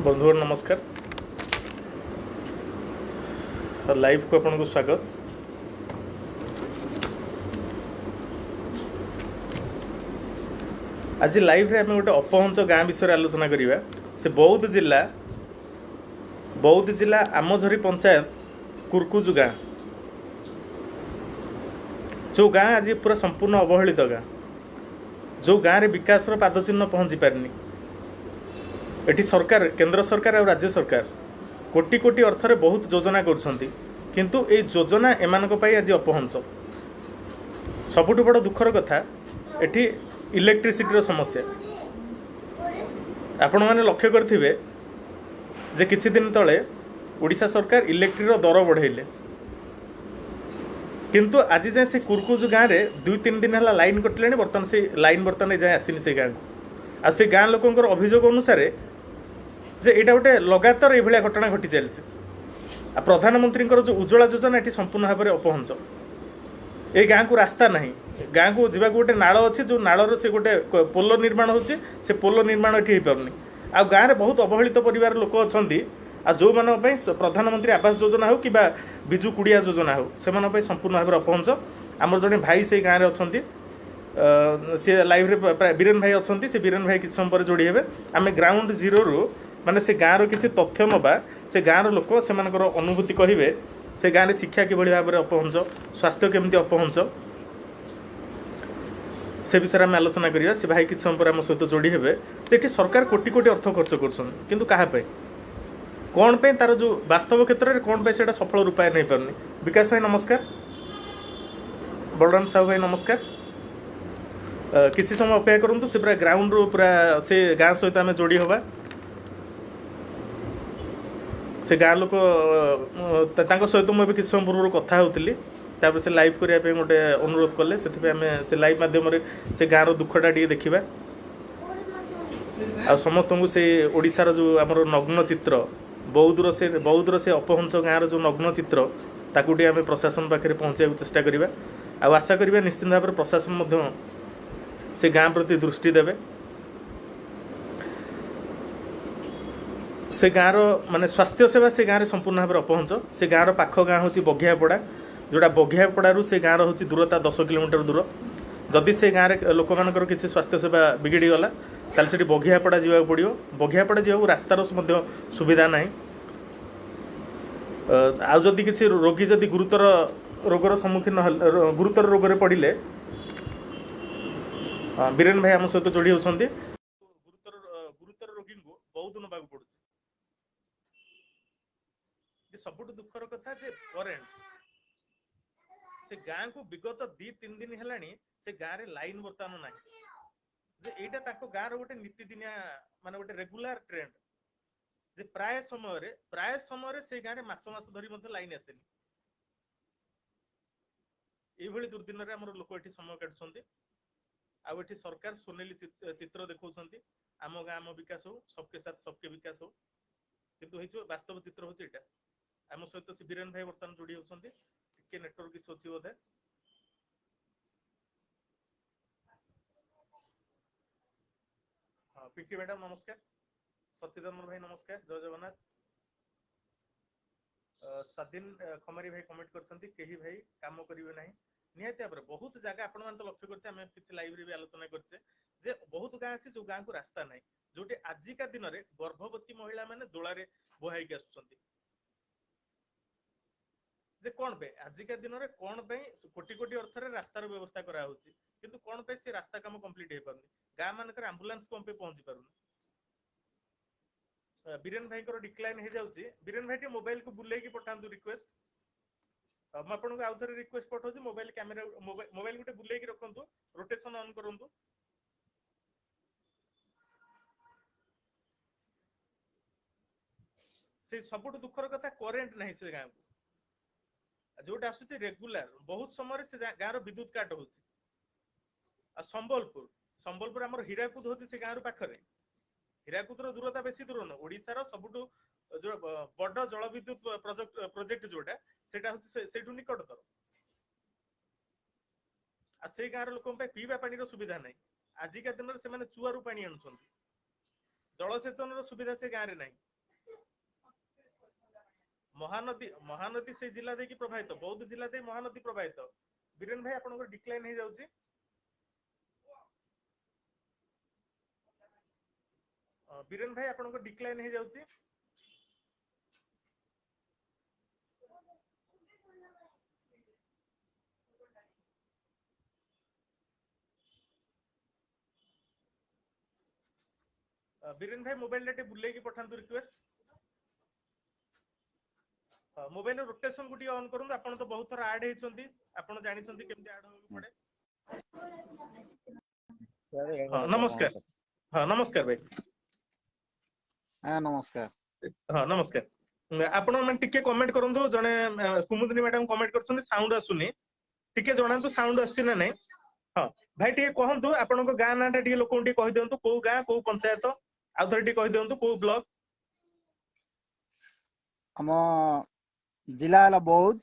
बंधुगण नमस्कार। लाइव को आपन को स्वागत। आज लाइव रे हमें गोटे अपहंच गाँ विषय आलोचना करिबा। से बौद्ध जिला आमझरी पंचायत कुरकुजु गाँ, जो गाँ आज पूरा संपूर्ण अवहेलित गाँ, जो गाँ रे विकास पादचिन्ह पहुँची पारनी। एटी सरकार, केंद्र सरकार और राज्य सरकार कोटी कोटी अर्थरे बहुत योजना करुछंती, किंतु ए योजना एमानक पई आज अपहंच। सबुठ बड़ दुखर कथा एटी इलेक्ट्रिसिटी समस्या। आपण मैंने लक्ष्य करथिबे जे किछि दिन तले ओडिशा सरकार इलेक्ट्रिक दर बढ़ेले, किंतु आज जाए से कुरकुजु गाँव में 2-3 दिन है लाइन कटिले। बर्तमान से लाइन बर्तमान जाए आसनी से गाँव को। आ से गाँ लोकंर अभियोग अनुसार जे एटा गोटे लगातार ये घटना घटी चलছে। आ प्रधानमंत्री जो उज्ज्वला योजना ये संपूर्ण भाव में अपहंच। ए गाँ को रास्ता नहीं, गाँ को जीवा गोटे नाल अच्छे, जो नालर से गोटे पोल निर्माण होचे, से पोल निर्माण ये पारनी। आ गाँव में बहुत अवहेलित परिवार लोक अच्छा, आ जो मान प्रधानमंत्री आवास योजना हो कि बिजु कुड़िया योजना हो, से संपूर्ण भाव में अपहंच। आमर जड़े भाई से गाँव में अच्छा, सी लाइव रे बीरेन भाई अच्छा, से बीरेन भाई किसी समय पर जोड़ी हे। आम ग्राउंड जीरो रु माने से गाँव किसी तथ्य नवा, से गाँव लोक से अनुभूति कहे, से गाँव में शिक्षा किभली भाव में अपहंच, स्वास्थ्य केमती अपहंच, से विषय में आलोचना करिया। से भाई किसी समय पर आम सहित जोड़ी हे। सरकार कोटी कोटी अर्थ खर्च कर कौन पे, तार जो वास्तव क्षेत्र में कौन पे से सफल रूपायन नहीं पारनी। विकास भाई नमस्कार, बलराम साहू भाई नमस्कार। किसी समय अपेक्षा करूँ, से पूरा ग्राउंड रू पूरा से गाँ सहित आम जोड़ी हवा। से गाँ लोक सहित मुझे किसी समय पूर्व कथा होती, से लाइव करने गोटे अनुरोध कले, से लाइव मध्यम से गाँव दुखटा टे देखा। आ समस्त को से ओडिशार जो आमर नग्न चित्र, बौद्धर से अपहंस गाँव जो नग्न चित्र, ताकू आम प्रशासन पाखे पहुँचा चेष्टा करवा। आशा करवा निश्चित भाव में प्रशासन से गाँ प्रति दृष्टि देवे। से गाँव माने स्वास्थ्य सेवा से गाँव में संपूर्ण भाव में अपहंच। से गाँव पाख गाँ हूँ बघियापड़ा, जोड़ा बघियापड़ू से गाँव हूँ दूरता 10 किलोमीटर दूर। जदि से गाँव में लोक मानकर किसी स्वास्थ्य सेवा बिगिड़ी गला, ताल से बघियापड़ा जावा पड़ो। बघियापड़ा जावा रास्तार सुविधा ना। आउ जदि किसी रोगी जदि गुरुतर रोगर सम्मुखीन गुरुतर रोग में पड़े, बीरेन भाई आम सहित जोड़ी होती। गुरुतर रोगी को बहुत नवा पड़ू। सबुठ दुखर कथा जे करेंट से गाँ को विगत 2-3 दिन है से गाँव में लाइन बर्तमान ना। जे एटा ताको गाँव रो गोटे नीतिदिनिया माने गोटे रेगुलर ट्रेंड, जे प्राय समय से गाँव में मास धरी लाइन आसेनी। ये दुर्दिन में आम लोक ये समय काटुंट। आउ ये सरकार सोनेली चित्र देखा, आम गाँव आम विकास हो, सबके साथ सबके विकास हो, किंतु वास्तव चित्र हूँ यहाँ। आम सहित से बीरेन भाई बर्तमान जोड़ी होती। नेटवर्क इश्यू अच्छी बोधे। हाँ पिंकी मैडम नमस्कार, सचिदानंद भाई नमस्कार, जय जगन्नाथ। स्वाधीन खमारी भाई कमेंट करछंती, केही भाई काम करिवे नाही। निहाती भाव बहुत जगह आपण मान तो लक्ष्य करते, आम किसी लाइव रे भी आलोचना करछे जे बहुत गाँ अच्छे जो गाँ को रास्ता नाही, जोटे आजिका दिन में गर्भवती महिला माने दोलारे बोहाई के आसुछंती। जे कौन पे आजिका दिन में कौन पे कोटी कोटी अर्थरे रास्तार व्यवस्था करा होची, किंतु कौन पे से रास्ता काम कंप्लीट हे पारनी। गाँ मानकर एम्बुलेंस कौन पे पहुंची पारुनी। बीरेन भाई को डिक्लाइन हो जाउची। बीरेन भाई मोबाइल को बुले की पठांतु रिक्वेस्ट। मैं आपको आउ थे रिक्वेस्ट पठाऊँ, मोबाइल कैमेरा मोबाइल गोटे बुले की रखु, रोटेशन ऑन करूँ। से सबुठ दुखर कथा करेंट नहीं से गाँव को, जोटा आसुची रेगुलर बहुत समय से गाँव विद्युत काट हो। संबलपुर आम हीराकुद हूँ से गाँव पाखे। हीराकुदर दूरता बेसी दूर न, ओडिशार सबुठ जो बड़ जल विद्युत प्रोजेक्ट जोटा सेटा हूँ से निकटतर। आ से गाँव लोक पीवा पानी सुविधा ना। आजिका दिन में से चुआरू पानी आणुछंती, जलसेचन सुविधा से गाँव में ना। महानदी महानदी से जिला दे की प्रभावित बौद्ध जिला दे महानदी प्रभावित बीरेन भाई आपन डिक्लाइन हो जाउची बीरेन भाई आपन डिक्लाइन हो जाउची बीरेन भाई मोबाइल डेटे बुले की पठांतु रिक्वेस्ट मोबाइल रोटेशन को ऑन करूँ आपन तो बहुत थर ऐड हेछंती आपन जानि छंती केमती ऐड हो पड़े हां नमस्कार हां नमस्कार भाई हां नमस्कार हां नमस्कार आपन मन टिके कमेंट करंतु जने कुमुदिनी मैडम कमेंट करछन साउंड आसुनी टिके जणांतु साउंड आछि ना नै हां भाई टिके कहंतु आपन को गां नाटा टिके लोक टिके कहि दियंतु को गां को पंचायत आ थोड़ी टिके कहि दियंतु को ब्लॉक हम जिला वाला बौद्ध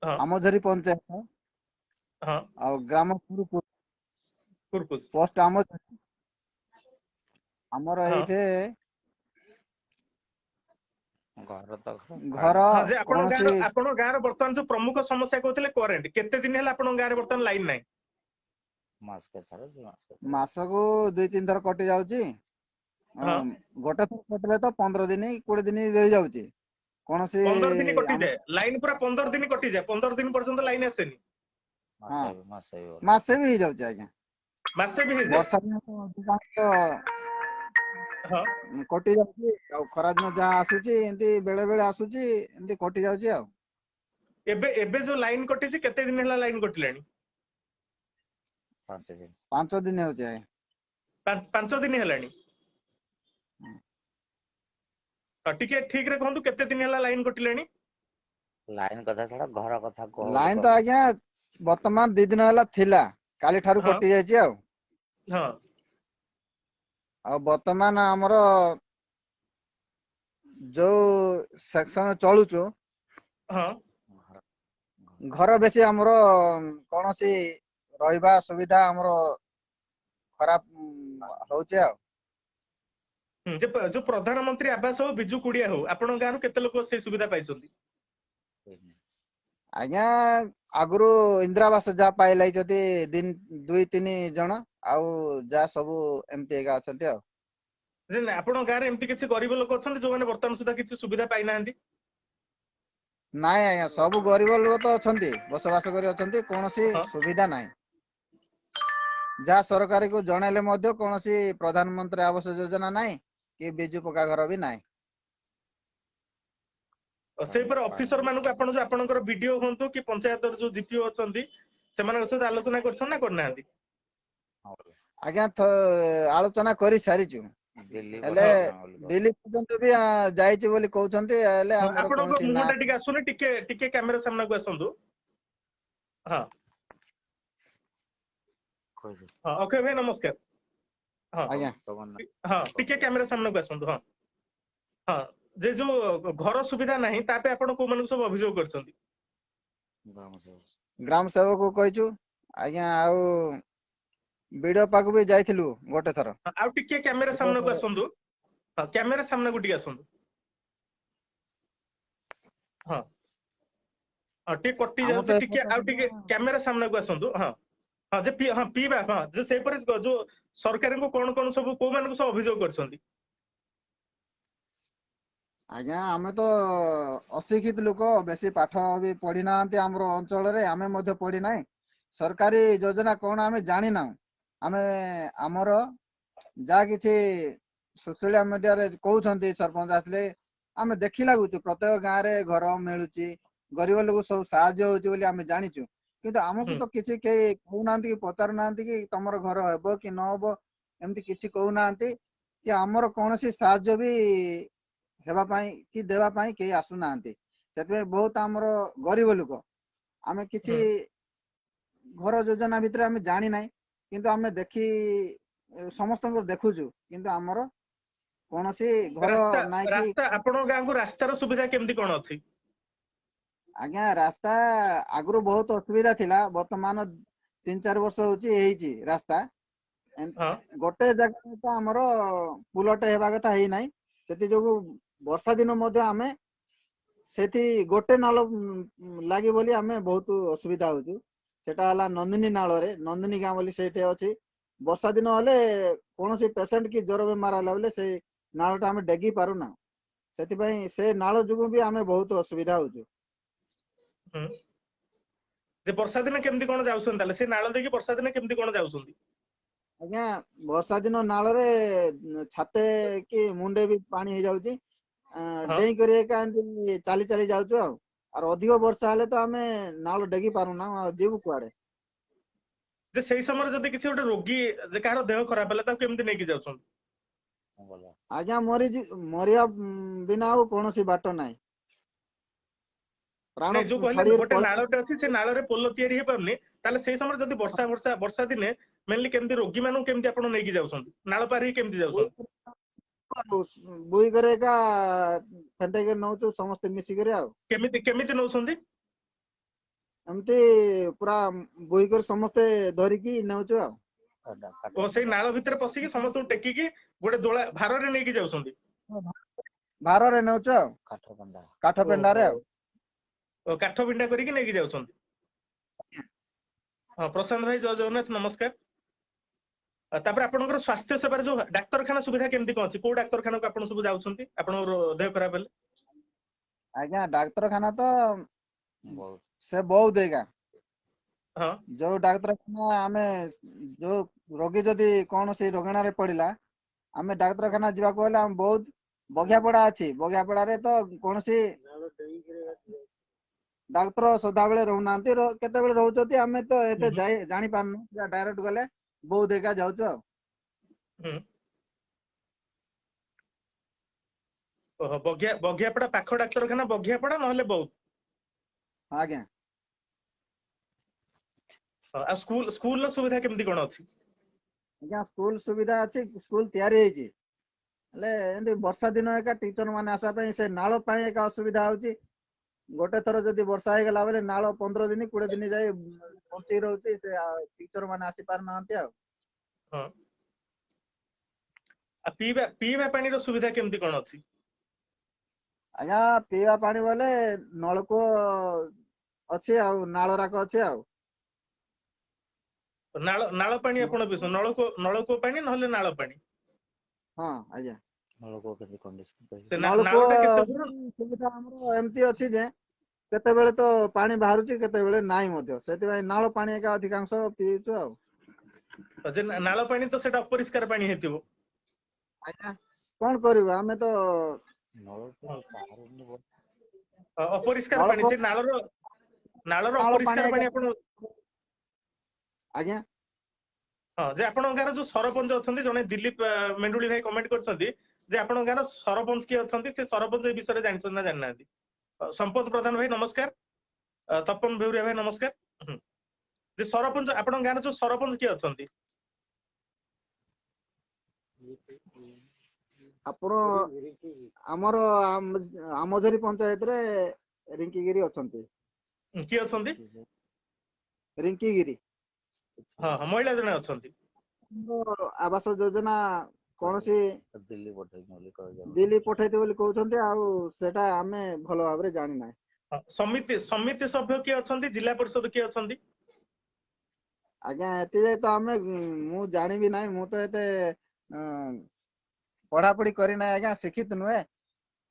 हां आमोझरी पंचायत हां और ग्राम कुरुकुर कुरकुच पोस्ट आमोझरी हमर हां एइठे घर हां जे कोनोसी आपन गां रो वर्तमान जो प्रमुख समस्या कहथिले करेंट केते दिन हैला आपन गां रे वर्तमान लाइन नै मास को 2-3 थर कटि जाउची हां गोटे थर कटले तो 15 दिन 20 दिन रहि जाउची कोनोसी 15 दिन कटि जाए लाइन पूरा 15 दिन कटि जाए 15 दिन पर्यंत लाइन आसेनी मासे भी जाउची आज्ञा मासे भी हे जाए वर्षा दिन तो अधिकांश हां कटि जाउची आ खरा दिन जा आसुची एंती बेले बेले आसुची एंती कटि जाउची आ एबे एबे जो लाइन कटि छी केते दिन हैला लाइन कटिलानी 5 दिन होची आज्ञा 5 दिन हैलानी टिके ठीक रे कहंतु केते दिन हैला लाइन कटिलानी लाइन कथा छड़ा घर कथा कह लाइन तो आज्ञा वर्तमान 2 दिन होला थिला काली ठारू हां कटि जायची आ हां आ वर्तमान हमरो जो सेक्शन चलुचो हां घर बेसी हमरो कोनोसी रहिबा सुविधा हमरो खराब होचे आ जे जो प्रधानमंत्री आवास हो बिजू कुडिया हो आपन गां रो केते लोक से सुविधा पाइछंती आज्ञा आगुरु इंदिरावास जा पाइलाई जति दिन 2-3 जण आउ जा सबु एमती एगा अछंती आ जे आपन गां रे एमती किछि गरीब लोक अछंती जो माने वर्तमान सुधा किछि सुविधा पाइ नाहंती नाय आज्ञा सब गरीब लोक तो अछंती बसवास करी अछंती कोनोसी हां सुविधा नाय जा सरकारी को जणेले मध्य कोनोसी प्रधानमंत्री आवास योजना नाय कि बिजू पक्का घर भी नाय से पर ऑफिसर मानको आपन जो आपनकर वीडियो होंतु कि पंचायत जो जीपीओ अछंती सेमानक सहित आलोचना करछन ना करना हंती आज्ञा आलोचना करी सारिचु हेले दिल्ली पर्यंत भी जाइछि बोली कहउछंती हेले हमर आपन को कोनोसी ना मुहटा टिके आसुने टिके टिके कैमरा सामना को आसंतु हां हां ओके भाई नमस्कार हां आज्ञा हां टिके कैमरा सामना को आसंतु हां हां जे जो घर सुविधा नाही तापे आपन को मन सब अभियोग करछंती ग्राम सेवक को कहिचु आज्ञा आउ वीडियो पाक भी जाइथिलु गोटे थर आ टिके कैमरा सामना को आसंतु हां कैमरा सामना को टिके आसंतु हां हां टिके कटि हम जाउछि तो टिके आ टिके कैमरा सामना को आसंतु हां हां जे हां पीबा हां जे से पर जो सरकार को कोन सब को मान को सब अभियोग करछंती आज्ञा हमें तो अशिक्षित लोक बेसी पाठ भी पढ़ी नांती हमरो अंचल रे हमें मध्य पढ़ी नाय सरकारी योजना कोन हमें जानि ना हमें हमरो जा किछि सोशल मीडिया रे कहउछंती सरपंच आसले हमें देखि लागुछु प्रत्येक गां रे घर मिलुची गरीब लोक सब साहाय्य होची बोली हमें जानिछु किंतु हमकु तो किछि के कहउ नांती कि पचार नांती कि तमरो घर हेबो कि न हेबो एमती किछि कहउ नांती कि हमरो कोनोसी साहाय्य भी हेबा पाई कि देबा पाई के आसु नांती सेते बहुत हमरो गरीब लोक हमें किछि घर योजना भितर हमें जानि नाय किंतु हमें देखि समस्त को देखुछु किंतु हमरो कोनोसी घर रास्ता नाय कि रास्ता आपन गां को रास्ता रो सुविधा केमती कोन अछि आज्ञा रास्ता आगु बहुत असुविधा थिला वर्तमान 3-4 वर्ष होची हेची रास्ता हां गोटे जगह तो हमरो पुलटे हेबा कथा हेई नाय सेति जोगु वर्षा दिन मध्ये हमें ସେଠି ଗୋଟେ ନାଳ ଲାଗି ବୋଲି ଆମେ ବହୁତ ଅସୁବିଧା ହଉଛୁ। ସେଟା ହେଲା ନନ୍ଦିନୀ ନାଳରେ, ନନ୍ଦିନୀ ଗାଁ ବୋଲି ସେଇଠି ଅଛି। ବର୍ଷା ଦିନ ହେଲେ କୌଣସି ପେସେଣ୍ଟ କି ଜ୍ୱର ବେମାର ହେଲା ବୋଲେ ସେଇ ନାଳଟା ଆମେ ଡେଗି ପାରୁନା। ସେଥିପାଇଁ ସେ ନାଳ ଯୋଗୁଁ ବି ଆମେ ବହୁତ ଅସୁବିଧା ହଉଛୁ। ହୁଁ। ଯେ ବର୍ଷା ଦିନେ କେମିତି କଣ ଯାଉଛନ୍ତି ତାହେଲେ ସେ ନାଳ ଦେଇକି ବର୍ଷା ଦିନେ କେମିତି କଣ ଯାଉଛନ୍ତି? ଆଜ୍ଞା ବର୍ଷା ଦିନ ନାଳରେ ଛାତେ କି ମୁଣ୍ଡେ ବି ପାଣି ହେଇଯାଉଛି। ହଁ ଡେଇଁ କରି ଏକା ଏମିତି ଚାଲି ଚାଲି ଯାଉଛୁ ଆଉ। ଆଉ ଅଧିକ ବର୍ଷା ହେଲେ ତ ଆମେ ନାଳ ଡେଗି ପାରୁନା, ଆଉ ଯିବୁ କୁଆଡେ? ଯେ ସେଇ ସମୟରେ ଯଦି କିଛି ଗୋଟେ ରୋଗୀ ଯେ କାହାର ଦେହ ଖରାପ ହେଲା ତାକୁ କେମିତି ନେଇକି ଯାଉଛନ୍ତି? ଭଲ। ଆଜ୍ଞା ମରିବା ବିନା ଆଉ କୌଣସି ବାଟ ନାହିଁ। ପ୍ରାଣ ନାଇଁ ଯୋଉ କହିଲେ ଛାଡିକରି ଗୋଟେ ନାଳଟେ ଅଛି ସେ ନାଳରେ ପୋଲ ତିଆରି ହେଇପାରୁନି, ତାହେଲେ ସେଇ ସମୟରେ ଯଦି ବର୍ଷା ଦିନେ ମେନଲି କେମିତି ରୋଗୀ ମାନଙ୍କୁ କେମିତି ଆପଣ ନେଇକି ଯାଉଛନ୍ତି? ନାଳ ପାର ହେଇକି କେମିତି ଯାଉଛନ୍ତି? ବୁଇ କରି ଏକା ଫେଣ୍ଟେଇକି ନଉଛୁ ସମସ୍ତେ ମିଶିକରି ଆଉ। କେମିତି କେମିତି ନଉଛନ୍ତି? ଏମିତି ପୁରା ବୋହି କରି ସମସ୍ତେ ଧରିକି ନେଉଛୁ ଆଉ। ଓ ସେଇ ନାଳ ଭିତରେ ପଶିକି ସମସ୍ତଙ୍କୁ ଟେକିକି ଗୋଟେ ଦୋଳା ଭାରରେ ନେଇକି ଯାଉଛନ୍ତି? ଭାରରେ ନେଉଛୁ ଆଉ, କାଠ କଣ୍ଡା। କାଠ ପେଣ୍ଡାରେ ଆଉ। ଓ କାଠ ବିଣ୍ଡା କରିକି ନେଇକି ଯାଉଛନ୍ତି। ହଁ ପ୍ରଶାନ୍ତ ଭାଇ ଜୟ ଜଗନ୍ନାଥ, ନମସ୍କାର। ତାପରେ ଆପଣଙ୍କର ସ୍ୱାସ୍ଥ୍ୟ ସେବାରେ ଯୋଉ ଡାକ୍ତରଖାନା ସୁବିଧା କେମିତି କଣ ଅଛି? କୋଉ ଡାକ୍ତରଖାନାକୁ ଆପଣ ସବୁ ଯାଉଛନ୍ତି ଆପଣଙ୍କର ଦେହ ଖରାପ ହେଲେ? ଆଜ୍ଞା ଡାକ୍ତରଖାନା ତ ବହୁତ। ସେ ବହୁତ ଏକା। ହଁ ଯୋଉ ଡାକ୍ତରଖାନା ଆମେ ଯୋଉ ରୋଗୀ ଯଦି କୌଣସି ରୋଗଣାରେ ପଡିଲା, ଆମେ ଡାକ୍ତରଖାନା ଯିବାକୁ ହେଲେ ଆମେ ବହୁତ ବଘିଆପଡା ଅଛି। ବଘିଆପଡାରେ ତ କୌଣସି ଡାକ୍ତର ସଦାବେଳେ ରହୁନାହାନ୍ତି, କେତେବେଳେ ରହୁଛନ୍ତି ଆମେ ତ ଏତେ ହୁଁ ଜାଣିପାରୁନୁ। ଡାଇରେକ୍ଟ ଗଲେ ବୌଦ୍ଧ ଏକା ଯାଉଛୁ ଆଉ। ହୁଁ। ଓହୋ ବଘିଆପଡା ପାଖ ଡାକ୍ତରଖାନା ବଘିଆପଡା ନହେଲେ ବୌଦ୍ଧ? ଆଜ୍ଞା। ଆଉ ସ୍କୁଲର ସୁବିଧା କେମିତି କଣ ଅଛି? ଆଜ୍ଞା ସ୍କୁଲ ସୁବିଧା ଅଛି, ସ୍କୁଲ ତିଆରି ହେଇଛି। ହେଲେ ଏମିତି ବର୍ଷା ଦିନ ଏକା ଟିଚର ମାନେ ଆସିବା ପାଇଁ ସେ ନାଳ ପାଇଁ ଏକା ଅସୁବିଧା ହଉଛି। ଗୋଟେ ଥର ଯଦି ବର୍ଷା ହେଇଗଲା ବୋଲେ ନାଳ 15 ଦିନ 20 ଦିନ ଯାଏ ବଞ୍ଚେଇ ରହୁଛି। ସେ ଟିଚର ମାନେ ଆସି ପାରୁନାହାନ୍ତି ଆଉ। ହଁ। ଆଉ ପିଇବା ପାଣିର ସୁବିଧା କେମିତି କଣ ଅଛି? ଆଜ୍ଞା ପିଇବା ପାଣି ବୋଲେ ନଳକୂଅ ଅଛି ଆଉ ନାଳରାକ ଅଛି ଆଉ। ନାଳ ପାଣି ଆପଣ ପିଉଛନ୍ତି? ନଳକୂଅ ପାଣି ନହେଲେ ନାଳ ପାଣି? ହଁ ଆଜ୍ଞା। ନଳକୂଅ କେମିତି କଣ୍ଡିସନ ସେ କହିବି? ନାଳଟା କେତେ ଦୂର? ନଳକୂଅ ସୁବିଧା ଆମର ଏମିତି ଅଛି ଯେ କେତେବେଳେ ତ ପାଣି ବାହାରୁଛି, କେତେବେଳେ ନାହିଁ ମଧ୍ୟ। ସେଥିପାଇଁ ନାଳ ପାଣି ଏକା ଅଧିକାଂଶ ପିଉଛୁ ଆଉ। ଯେ ନାଳ ପାଣି ତ ସେଇଟା ଅପରିଷ୍କାର ପାଣି ହେଇଥିବ? ଆଜ୍ଞା କଣ କରିବୁ ଆମେ ତ ନଳକୂଅ ବାହାରୁନି ବୋଧେ। ଅପରିଷ୍କାର ପାଣି, ନଳକୂଅ ସେ ନାଳର ନାଳ ଅପରିଷ୍କାର ଏକା ପାଣି ଆପଣ? ଆଜ୍ଞା। ହଁ ଯେ ଆପଣଙ୍କ ଗାଁର ଯୋଉ ସରପଞ୍ଚ ଅଛନ୍ତି, ଜଣେ ଦିଲ୍ଲୀପ ମେଣ୍ଡୁଳି ଭାଇ କମେଣ୍ଟ କରିଛନ୍ତି ଯେ ଆପଣଙ୍କ ଗାଁର ସରପଞ୍ଚ କିଏ ଅଛନ୍ତି, ସେ ସରପଞ୍ଚ ଏ ବିଷୟରେ ଜାଣିଛନ୍ତି ନା ଜାଣିନାହାନ୍ତି? ସମ୍ପଦ ପ୍ରଧାନ ଭାଇ ନମସ୍କାର, ତପନ ବେଉରିଆ ଭାଇ ନମସ୍କାର। ଯେ ସରପଞ୍ଚ ଆପଣଙ୍କ ଗାଁର ଯୋଉ ସରପଞ୍ଚ କିଏ ଅଛନ୍ତି? ଆପଣ ଆମର ଆମଝରି ପଞ୍ଚାୟତରେ ରିଙ୍କି ଗିରି ଅଛନ୍ତି। କିଏ ଅଛନ୍ତି? ରିଙ୍କି ଗିରି। ହଁ ହଁ ମହିଳା ଜଣେ ଅଛନ୍ତି। ଆବାସ ଯୋଜନା କୌଣସି ଦିଲ୍ଲୀ ପଠେଇଛି ବୋଲି କହିଦେବ। ଦିଲ୍ଲୀ ପଠେଇଥିବ ବୋଲି କହୁଛନ୍ତି, ଆଉ ସେଟା ଆମେ ଭଲ ଭାବରେ ଜାଣିନାହିଁ। ସମିତି ସଭ୍ୟ କିଏ ଅଛନ୍ତି? ଜିଲ୍ଲା ପରିଷଦ କିଏ ଅଛନ୍ତି? ଆଜ୍ଞା ଏଥିଯାଇ ତ ମୁଁ ଜାଣିବି ନାହିଁ। ମୁଁ ତ ଏତେ ପଢାପଢି କରିନାହିଁ ଆଜ୍ଞା, ଶିକ୍ଷିତ ନୁହେଁ।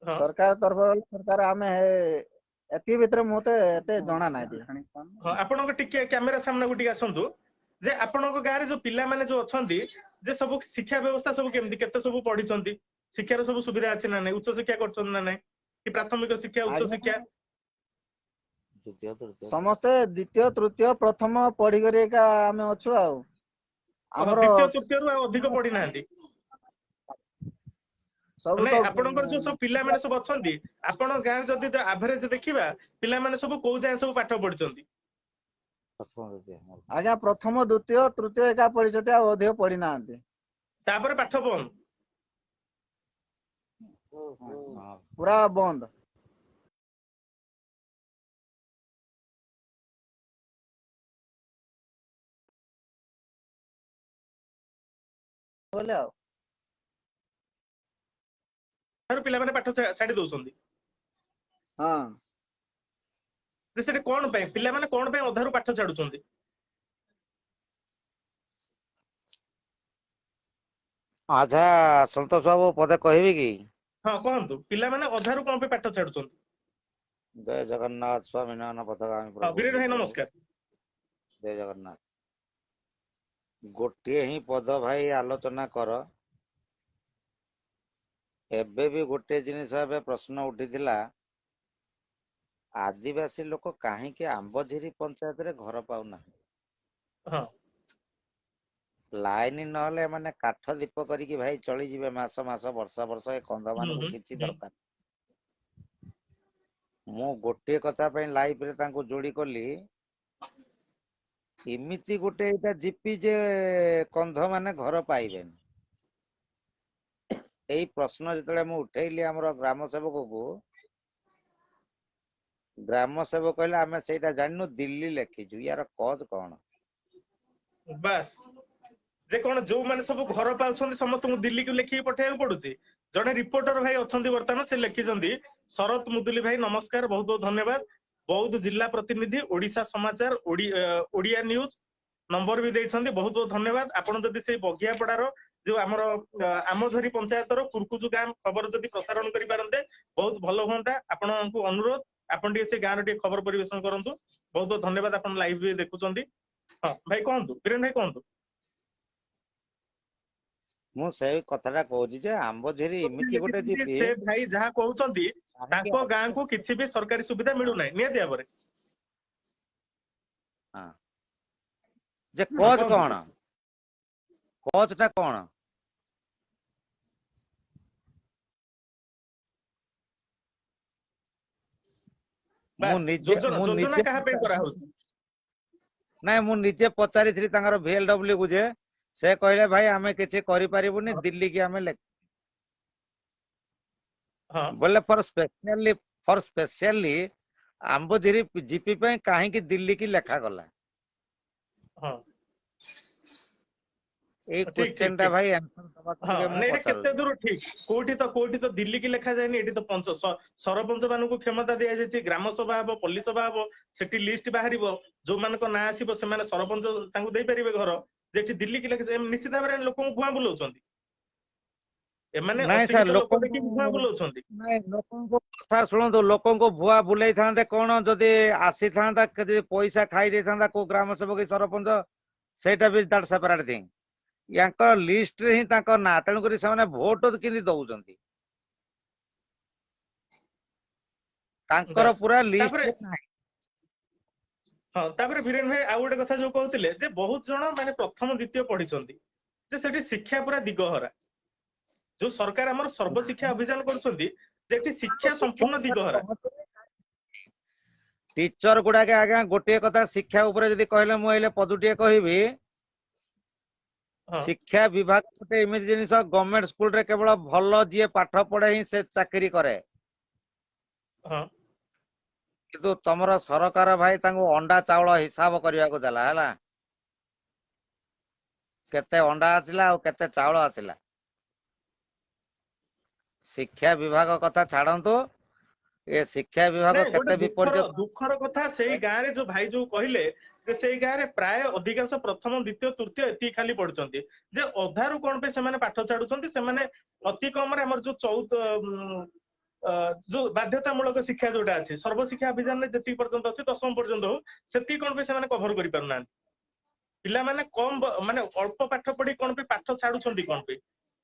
ହଁ ସରକାର ତରଫରୁ ସରକାର ଆମେ ଏତିକି ଭିତରେ ମତେ ଏତେ ଜଣା ନାହିଁ। ହଁ ଆପଣଙ୍କ ଟିକେ କ୍ୟାମେରା ସାମ୍ନାକୁ ଟିକେ ଆସନ୍ତୁ। ଯେ ଆପଣଙ୍କ ଗାଁରେ ଯୋଉ ପିଲାମାନେ ଯୋଉ ଅଛନ୍ତି, ଯେ ସବୁ ଶିକ୍ଷା ବ୍ୟବସ୍ଥା ସବୁ କେମିତି, କେତେ ସବୁ ପଢିଛନ୍ତି? ଶିକ୍ଷାର ସବୁ ସୁବିଧା ଅଛି ନା ନାଇଁ? ଉଚ୍ଚ ଶିକ୍ଷା କରୁଛନ୍ତି ନା ନାଇଁ? କି ପ୍ରାଥମିକ ଶିକ୍ଷା, ଉଚ୍ଚ ଆଜ୍ଞା ଶିକ୍ଷା? ଦ୍ୱିତୀୟ ତୃତୀୟ ସମସ୍ତେ ଦ୍ଵିତୀୟ ତୃତୀୟ ପ୍ରଥମ ପଢିକରି ଏକା ଆମେ ଅଛୁ ଆଉ। ଓହୋ ଆମର ଦ୍ୱିତୀୟ ତୃତୀୟରୁ ଆଉ ଅଧିକ ପଢିନାହାନ୍ତି? ସବୁ ନାଇଁ ତ ଆପଣଙ୍କର ଯୋଉ ସବୁ ପିଲାମାନେ ସବୁ ଅଛନ୍ତି, ଆପଣ ଗାଁରେ ଯଦି ଆଭରେଜ ଦେଖିବା ପିଲାମାନେ ସବୁ କୋଉ ଯାଏଁ ସବୁ ପାଠ ପଢିଛନ୍ତି? ପ୍ରଥମ ଦ୍ୱିତୀୟ ମୋର। ଆଜ୍ଞା ପ୍ରଥମ ଦ୍ଵିତୀୟ ତୃତୀୟ ଏକା ପଢିଛନ୍ତି, ଆଉ ଅଧିକ ପଢି ନାହାନ୍ତି। ତାପରେ ପାଠ ବନ୍ଦ? ହଁ। ପୁରା ବନ୍ଦ। ବୋଇଲେ ଆଉ ପିଲାମାନେ ପାଠ ଛାଡି ଦଉଛନ୍ତି? ହଁ ଯେ ସେଠି କଣ ପାଇଁ ପିଲାମାନେ କଣ ପାଇଁ ଅଧାରୁ ପାଠ ଛାଡୁଛନ୍ତି? ଆଚ୍ଛା ସନ୍ତୋଷ ବାବୁ ପଦେ କହିବି କି? ହଁ କୁହନ୍ତୁ, ପିଲାମାନେ ଅଧାରୁ କଣ ପାଇଁ ପାଠ ଛାଡୁଛନ୍ତି? ଜୟ ଜଗନ୍ନାଥ ସ୍ୱାମୀ ନୟନ ପଥଗାମୀ ହଁ ପ୍ରଭୁ ବୀରେନ ଭାଇ ଜୟ ନମସ୍କାର। ଜଗନ୍ନାଥ। ଗୋଟିଏ ହିଁ ପଦ ଭାଇ ଆଲୋଚନା କର। ଏବେ ବି ଗୋଟେ ଜିନିଷ ଏବେ ପ୍ରଶ୍ନ ଉଠିଥିଲା, ଆଦିବାସୀ ଲୋକ କାହିଁକି ଆମ୍ବଝିରି ପଞ୍ଚାୟତରେ ଘର ପାଉନାହାନ୍ତି? ହଁ ଲାଇନ ନହେଲେ ଏମାନେ କାଠ ଦୀପ କରିକି ଭାଇ ଚଳିଯିବେ ମାସ ମାସ ବର୍ଷ ବର୍ଷ, ଏ କନ୍ଧ ହୁଁ ମାନଙ୍କୁ ହୁଁ କିଛି ହୁଁ ଦରକାର। ମୁଁ ଗୋଟିଏ କଥା ପାଇଁ ଲାଇଭରେ ତାଙ୍କୁ ଯୋଡି କଲି, ଏମିତି ଗୋଟେ ଏଇଟା ଜିପି ଯେ କନ୍ଧ ମାନେ ଘର ପାଇବେନି। ଏଇ ପ୍ରଶ୍ନ ଯେତେବେଳେ ମୁଁ ଉଠେଇଲି ଆମର ଗ୍ରାମ ସେବକକୁ, ଗ୍ରାମ ସେବକ କହିଲେ ଆମେ ସେଇଟା ଜାଣିନୁ, ଦିଲ୍ଲୀ ଲେଖିଛୁ। ୟାର କଜ୍ କଣ? ବାସ୍, ଯେ କଣ ଯୋଉମାନେ ସବୁ ଘର ପାଉଛନ୍ତି ସମସ୍ତଙ୍କୁ ଦିଲ୍ଲୀକୁ ଲେଖିକି ପଠେଇବାକୁ ପଡୁଛି? ଜଣେ ରିପୋର୍ଟର ଭାଇ ଅଛନ୍ତି ବର୍ତ୍ତମାନ, ସେ ଲେଖିଛନ୍ତି, ଶରତ ମୁଦୁଲି ଭାଇ ନମସ୍କାର, ବହୁତ ବହୁତ ଧନ୍ୟବାଦ। ବୌଦ୍ଧ ଜିଲ୍ଲା ପ୍ରତିନିଧି, ଓଡିଶା ସମାଚାର, ଓଡିଆ ନ୍ୟୁଜ ନମ୍ବର ବି ଦେଇଛନ୍ତି, ବହୁତ ବହୁତ ଧନ୍ୟବାଦ। ଆପଣ ଯଦି ସେଇ ବଘିଆପଡାର ଯୋଉ ଆମର ଆମଝରି ପଞ୍ଚାୟତର କୁର୍କୁଜୁ ଗାଁ ଖବର ଯଦି ପ୍ରସାରଣ କରିପାରନ୍ତେ ବହୁତ ଭଲ ହୁଅନ୍ତା। ଆପଣଙ୍କୁ ଅନୁରୋଧ, ଆପଣ ଟିକେ ସେ ଗାଁର ଟିକେ ଖବର ପରିବେଷଣ କରନ୍ତୁ। ବହୁତ ବହୁତ ଧନ୍ୟବାଦ, ଆପଣ ଲାଇଭ ବି ଦେଖୁଛନ୍ତି। ହଁ ଭାଇ କୁହନ୍ତୁ, ବୀରେନ ଭାଇ କୁହନ୍ତୁ। ମୁଁ ସେଇ କଥାଟା କହୁଛି ଯେ ଆମ୍ବଝିରି ଏମିତି ଗୋଟେ ଜିପି, ସେ ଭାଇ ଯାହା କହୁଛନ୍ତି, କାହିଁକି ତାଙ୍କ ଗାଁକୁ କିଛି ବି ସରକାରୀ ସୁବିଧା ମିଳୁନାହିଁ ନିହାତି ଭାବରେ। ହଁ, ଯେ ହଁ କଜ୍ କୁହନ୍ତୁ। କଣ? କଜ୍ ଟା କଣ? ମୁଁ ବାସ୍, ନିଜେ ଯୋଜନା ମୁଁ ଯୋଜନା ନିଜେ କାହା ପାଇଁ କରାହଉଛି? ନାଇଁ ମୁଁ ନିଜେ ପଚାରିଥିଲି ତାଙ୍କର VLW କୁ, ଯେ ସେ କହିଲେ ଭାଇ ଆମେ କିଛି କରିପାରିବୁନି, ହଁ ଦିଲ୍ଲୀ କି ଆମେ ହଁ ବୋଲେ ଫର ସ୍ପେଶିଆଲି ଆମ୍ବଝିରି ଜିପି ପାଇଁ କାହିଁକି ଦିଲ୍ଲୀ କି ଲେଖାଗଲା? ହଁ ଏଇ ଠିକ ଠିକ କ୍ୱେଶ୍ଚନ ଟା ଠିକ। ଭାଇ ଆନ୍ସର ଦବାକୁ ହଁ ଟିକେ ମୁଁ ନାଇଁ, ଏଇଟା କେତେ ପଚାରୁଛି। ଦୂର ଠିକ? କୋଉଠି ତ ଦିଲ୍ଲୀ କି ଲେଖା ଯାଏନି। ଏଠି ତ ସରପଞ୍ଚ ମାନଙ୍କୁ କ୍ଷମତା ଦିଆଯାଇଛି, ଗ୍ରାମ ସଭା ହବ, ପଲ୍ଲୀ ସଭା ହବ, ସେଠି ଲିଷ୍ଟ ବାହାରିବ, ଯୋଉମାନଙ୍କ ନାଁ ଆସିବ ସେମାନେ ସରପଞ୍ଚ ତାଙ୍କୁ ଦେଇପାରିବେ ଘର। ଯେଠି ଦିଲ୍ଲୀ କି ଲେଖା, ନିଶ୍ଚିତ ଭାବରେ ଲୋକଙ୍କୁ ଭୁଆଁ ବୁଲଉଛନ୍ତି। ଏମାନେ ନାଇଁ ସାର୍, ଅଶିକ୍ଷିତ ଲୋକ ଲୋକଙ୍କୁ ଦେଖିକି ଭୁଆଁ ବୁଲଉଛନ୍ତି। ନାଇଁ ଲୋକଙ୍କୁ ସାର୍ ଶୁଣନ୍ତୁ, ଲୋକଙ୍କୁ ଭୁଆ ବୁଲେଇଥାନ୍ତେ କଣ, ଯଦି ଆସିଥାନ୍ତା ଯଦି ପଇସା ଖାଇ ଦେଇଥାନ୍ତା କୋଉ ଗ୍ରାମ ସେବକ କି ସରପଞ୍ଚ, ସେଇଟା ବି ତାର ସେପାରେଟ ଥିଙ୍ଗ। ୟାଙ୍କ ଲିଷ୍ଟରେ ହିଁ ତାଙ୍କ ନାଁ, ତେଣୁକରି ସେମାନେ ଭୋଟ କେମିତି ଦଉଛନ୍ତି? ତାଙ୍କର ବାସ୍, ପୁରା ତାପରେ ଲିଷ୍ଟ ନାହିଁ। ହଁ, ତାପରେ ବୀରେନ ଭାଇ ଆଉ ଗୋଟେ କଥା ଯୋଉ କହୁଥିଲେ, ଯେ ବହୁତ ଜଣ ମାନେ ପ୍ରଥମ ଦ୍ଵିତୀୟ ପଢିଛନ୍ତି, ଯେ ସେଠି ଶିକ୍ଷା ପୁରା ଦିଗହରା। ଯୋଉ ସରକାର ଆମର ସର୍ବଶିକ୍ଷା ଅଭିଯାନ କରୁଛନ୍ତି, ଯେଠି ଶିକ୍ଷା ସମ୍ପୂର୍ଣ୍ଣ ଦିଗହରା। ଟିଚର ଗୁଡାକେ ଆଜ୍ଞା ଗୋଟିଏ କଥା, ଶିକ୍ଷା ଉପରେ ଯଦି କହିଲେ ମୁଁ ଏଇଲେ ପଦୁଟିଏ କହିବି, ହଁ ଶିକ୍ଷା ବିଭାଗ ଗୋଟେ ଏମିତି ଜିନିଷ, ଗଭର୍ଣ୍ଣମେଣ୍ଟ ସ୍କୁଲରେ କେବଳ ଭଲ ଯିଏ ପାଠ ପଢେ ହିଁ ସେ ଚାକିରି କରେ। ହଁ କିନ୍ତୁ ତମର ସରକାର ଭାଇ ତାଙ୍କୁ ଅଣ୍ଡା ଚାଉଳ ହିସାବ କରିବାକୁ ଦେଲା ହେଲା, କେତେ ଅଣ୍ଡା ଆସିଲା ଆଉ କେତେ ଚାଉଳ ଆସିଲା। ଶିକ୍ଷା ବିଭାଗ କଥା ଛାଡନ୍ତୁ, ଏ ଶିକ୍ଷା ବିଭାଗ ନାଇଁ, ଗୋଟେ କେତେ ବିପର୍ଯ୍ୟସ୍ତ। ଦୁଃଖର କଥା, ସେଇ ଗାଁରେ ଯୋଉ ଭାଇ ଯୋଉ କହିଲେ, ଯେ ସେଇ ଗାଁରେ ପ୍ରାୟ ଅଧିକାଂଶ ପ୍ରଥମ ଦ୍ଵିତୀୟ ତୃତୀୟ ଏତିକି ଖାଲି ପଢୁଛନ୍ତି। ଯେ ଅଧାରୁ କଣ ପାଇଁ ସେମାନେ ପାଠ ଛାଡୁଛନ୍ତି? ସେମାନେ ଅତି କମରେ ଆମର ଯୋଉ ଯୋଉ ବାଧ୍ୟତାମୂଳକ ଶିକ୍ଷା ଯୋଉଟା ଅଛି, ସର୍ବଶିକ୍ଷା ଅଭିଯାନରେ ଯେତିକି ପର୍ଯ୍ୟନ୍ତ ଅଛି, 10ମ ପର୍ଯ୍ୟନ୍ତ ହଉ, ସେତିକି କଣ ପାଇଁ ସେମାନେ କଭର କରିପାରୁନାହାନ୍ତି? ପିଲାମାନେ ମାନେ ଅଳ୍ପ ପାଠ ପଢି କଣ ପାଇଁ ପାଠ ଛାଡୁଛନ୍ତି କଣ ପାଇଁ?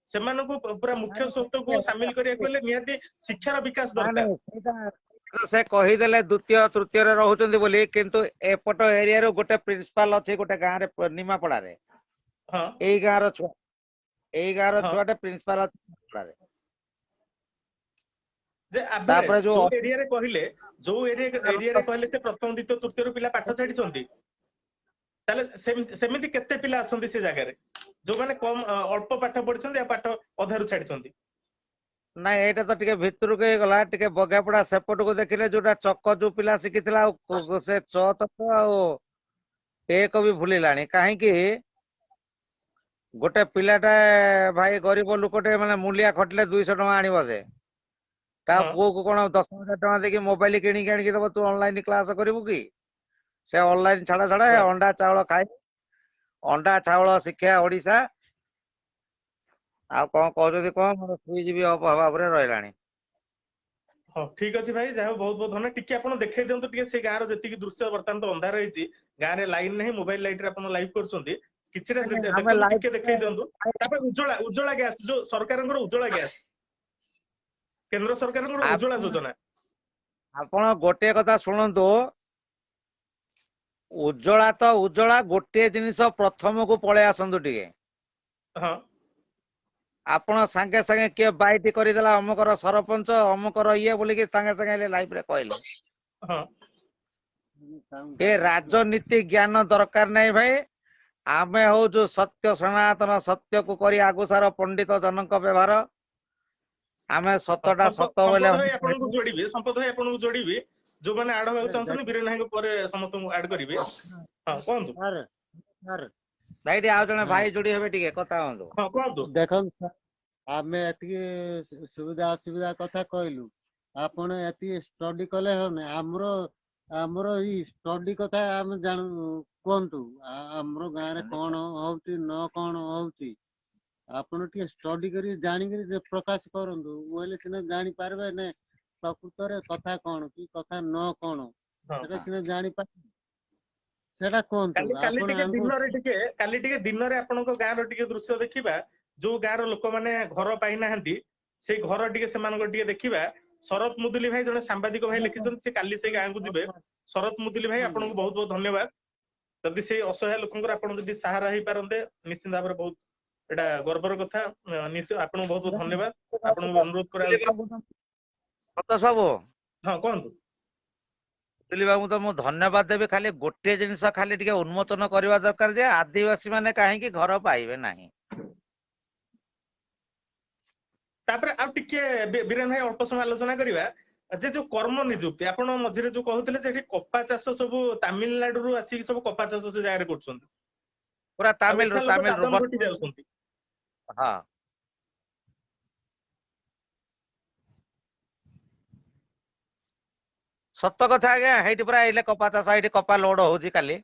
ସେମାନଙ୍କୁ ପୁରା ମୁଖ୍ୟ ସ୍ରୋତକୁ ସାମିଲ କରିବାକୁ ହେଲେ ନିହାତି ଶିକ୍ଷାର ବିକାଶ ନାଇଁ ଦରକାର। ନାଇଁ, ସେଇଟା ସେ କହିଦେଲେ ଦ୍ଵିତୀୟ ତୃତୀୟରେ ରହୁଛନ୍ତି ବୋଲି, କିନ୍ତୁ ଏପଟ ଏରିଆରୁ ଗୋଟେ ପ୍ରିନ୍ସିପାଲ ଅଛି ଗୋଟେ ଗାଁରେ ନିମାପଡାରେ, ହଁ ଏଇ ଗାଁର ଛୁଆ, ଏଇ ଗାଁର ହଁ ଛୁଆଟେ ପ୍ରିନ୍ସିପାଲ ଅଛି ନିମାପଡାରେ। ଯେ ଆଭରେଜ ତାପରେ ଯୋଉ ଏରିଆରେ କହିଲେ, ଯୋଉ ଏରିଆରେ କହିଲେ ସେ ପ୍ରଥମ ଦ୍ୱିତୀୟ ତୃତୀୟରୁ ପିଲା ପାଠ ଛାଡିଛନ୍ତି, ତାହେଲେ ସେମିତି କେତେ ପିଲା ଅଛନ୍ତି ସେ ଜାଗାରେ ଯୋଉମାନେ ଅଳ୍ପ ପାଠ ପଢିଛନ୍ତି, ଆଉ ପାଠ ଅଧାରୁ ଛାଡିଛନ୍ତି? ନାଇଁ, ଏଇଟା ତ ଟିକେ ଭିତରକୁ ହେଇଗଲା, ଟିକେ ବଗାପଡା ସେପଟକୁ ଦେଖିଲେ ଯୋଉଟା ଚକ ଯୋଉ ପିଲା ଶିଖିଥିଲା, ଆଉ ସେ ଆଉ ଏକ ବି ଭୁଲିଲାଣି। କାହିଁକି? ଗୋଟେ ପିଲାଟା ଭାଇ ଗରିବ ଲୋକଟେ, ମାନେ ମୂଲିଆ ଖଟିଲେ 200 ଟଙ୍କା ଆଣିବ ସେ, ତା ହଁ ପୁଅ को कौन 10,000 टका देके मोबाइल किଣିକି ଆଣିକି ଦବ तू ऑनलाइन क्लास करिवु की से ऑनलाइन छाड़ा छाड़ा right। अंडा चावल खाए अंडा चावल शिक्षा ओडिशा आ कौन कहते कौन मोर सुईज भी अभाव रे रहलानी। ହଁ ଠିକ ଅଛି ଭାଇ ଯାହା ହଉ ବହୁତ ବହୁତ ଧନ୍ୟବାଦ। ଟିକେ ଆପଣ ଦେଖେଇ ଦିଅନ୍ତୁ ଟିକେ ସେ ଗାଁର ଯେତିକି ଦୃଶ୍ୟ ବର୍ତ୍ତମାନ ତ ଅନ୍ଧାର ହେଇଛି ଗାଁରେ ଲାଇନ ନାହିଁ ମୋବାଇଲ ଲାଇଟ ରେ ଆପଣ ଲାଇଭ କରୁଛନ୍ତି କିଛିଟା ଆମେ ଦେଖନ୍ତୁ ଲାଇଭ ଟିକେ ଦେଖେଇ ଦିଅନ୍ତୁ। ତାପରେ ଉଜ୍ଜଳା ଉଜ୍ଜଳା ଗ୍ୟାସ ଯୋଉ ସରକାରଙ୍କର ଉଜ୍ଜଳା ଗ୍ୟାସ କେନ୍ଦ୍ର ସରକାରଙ୍କର ଉଜ୍ଜଳା ଆପଣ ଯୋଜନା। ଆପଣ ଗୋଟେ କଥା ଶୁଣନ୍ତୁ ଉଜ୍ଜଳା ଗୋଟିଏ ଜିନିଷ ପ୍ରଥମକୁ ପଳେଇ ଆସନ୍ତୁ ଟିକେ ହଁ ଆପଣ ସାଙ୍ଗେ ସାଙ୍ଗେ କିଏ ବାଇଟ କରିଦେଲା ଅମୁକର ସରପଞ୍ଚ ଅମୁକର ଇଏ ବୋଲିକି ସାଙ୍ଗେ ସାଙ୍ଗେ ଲାଇଭରେ କହିଲେ ହଁ ଏ ରାଜନୀତି ଜ୍ଞାନ ଦରକାର ନାହିଁ ଭାଇ। ଆମେ ହଉଛୁ ସତ୍ୟ ସନାତନ ସତ୍ୟକୁ କରି ଆଗୁସାର ପଣ୍ଡିତ ଜନକ ବ୍ୟବହାର ଆମେ ସତଟା ସତ ବୋଲେ ସମ୍ପଦ ଭାଇ ଆପଣଙ୍କୁ ଯୋଡିବି ସମ୍ପଦ ଭାଇ ଆପଣଙ୍କୁ ଯୋଡିବି ଯୋଉମାନେ ଆଡ ହେବାକୁ ଚାହୁଁଛନ୍ତି ବୀରେନ ଭାଇଙ୍କ ପରେ ସମସ୍ତଙ୍କୁ ଆଡ କରିବି। ହଁ କୁହନ୍ତୁ। ସାର୍ ସାର୍ ଭାଇ ଟିକେ ଆଉ ଜଣେ ହଁ ଭାଇ ଯୋଡି ହେବେ ଟିକେ କଥା ହୁଅନ୍ତୁ। ହଁ କୁହନ୍ତୁ। ଦେଖନ୍ତୁ ଆମେ ଏତିକି ସୁବିଧା ଅସୁବିଧା କଥା କହିଲୁ ଆପଣ ଏତିକି ଷ୍ଟଡି କଲେ ହଉନି ଆମର ଆମର ଏଇ ଷ୍ଟଡି କଥା ଆମେ ଜାଣୁ କୁହନ୍ତୁ ଆମର ଗାଁରେ କଣ ହଉଛି ନ କଣ ହଉଛି ଆପଣ ଟିକେ ଷ୍ଟଡି କରି ଜାଣିକିରି ଯେ ପ୍ରକାଶ କରନ୍ତୁ ବୋଇଲେ ସିନା ଜାଣିପାରିବେ ନା ପ୍ରକୃତରେ କଥା କଣ କି କଥା ନ କଣ ହଁ ସେଟା ସିନା ଜାଣିପାରିବେ ସେଟା କୁହନ୍ତୁ କାଲି କାଲି ଆପଣ ଟିକେ ଆମକୁ ଦିନରେ ଟିକେ କାଲି ଟିକେ ଦିନରେ ଆପଣଙ୍କ ଗାଁର ଟିକେ ଦୃଶ୍ୟ ଦେଖିବା ଯୋଉ ଗାଁର ଲୋକମାନେ ଘର ପାଇନାହାନ୍ତି ସେଇ ଘର ଟିକେ ସେମାନଙ୍କର ଟିକେ ଦେଖିବା। ଶରତ ମୁଦୁଲି ଭାଇ ଜଣେ ସାମ୍ବାଦିକ ଭାଇ ଲେଖିଛନ୍ତି ସେ କାଲି ସେଇ ଗାଁକୁ ଯିବେ। ଶରତ ମୁଦୁଲି ଭାଇ ଆପଣଙ୍କୁ ବହୁତ ବହୁତ ଧନ୍ୟବାଦ। ଯଦି ସେଇ ଅସହାୟ ଲୋକଙ୍କର ଆପଣ ଯଦି ସାହାରା ହେଇପାରନ୍ତେ ନିଶ୍ଚିନ୍ତ ଭାବରେ ବହୁତ ଏଇଟା ଗର୍ବର କଥା। ନିଶ୍ଚୟ ଆପଣଙ୍କୁ ବହୁତ ବହୁତ ଧନ୍ୟବାଦ। ଆପଣଙ୍କୁ ଅନୁରୋଧ କରାଯାଉଛି। ସତ ସବୁ ହଁ କୁହନ୍ତୁ। ବାବୁ ତ ମୁଁ ଧନ୍ୟବାଦ ଦେବି ଖାଲି ଗୋଟିଏ ଜିନିଷ ଖାଲି ଟିକେ ଉନ୍ମୋଚନ କରିବା ଦରକାର ଯେ ଆଦିବାସୀ ମାନେ କାହିଁକି ଘର ପାଇବେ ନାହିଁ। ତାପରେ ଆଉ ଟିକେ ବୀରେନ ଭାଇ ଅଳ୍ପ ସମୟ ଆଲୋଚନା କରିବା ଯେ ଯୋଉ କର୍ମ ନିଯୁକ୍ତି ଆପଣ ମଝିରେ ଯୋଉ କହୁଥିଲେ ଯେ ଏଠି କପା ଚାଷ ସବୁ ତାମିଲନାଡୁରୁ ଆସିକି ସବୁ କପା ଚାଷ ସେ ଜାଗାରେ କରୁଛନ୍ତି ପୁରା ଆଉ ଏଠା ଲୋକ ତାମିଲରୁ ଦାଦନ ଘଟି ଯାଉଛନ୍ତି। ହଁ ସତ କଥା ଆଜ୍ଞା ହେଇଠି ପୁରା ଏଇଲେ କପା ଚାଷ ଏଇଠି କପା ଲୋଡ ହଉଛି କାଲି।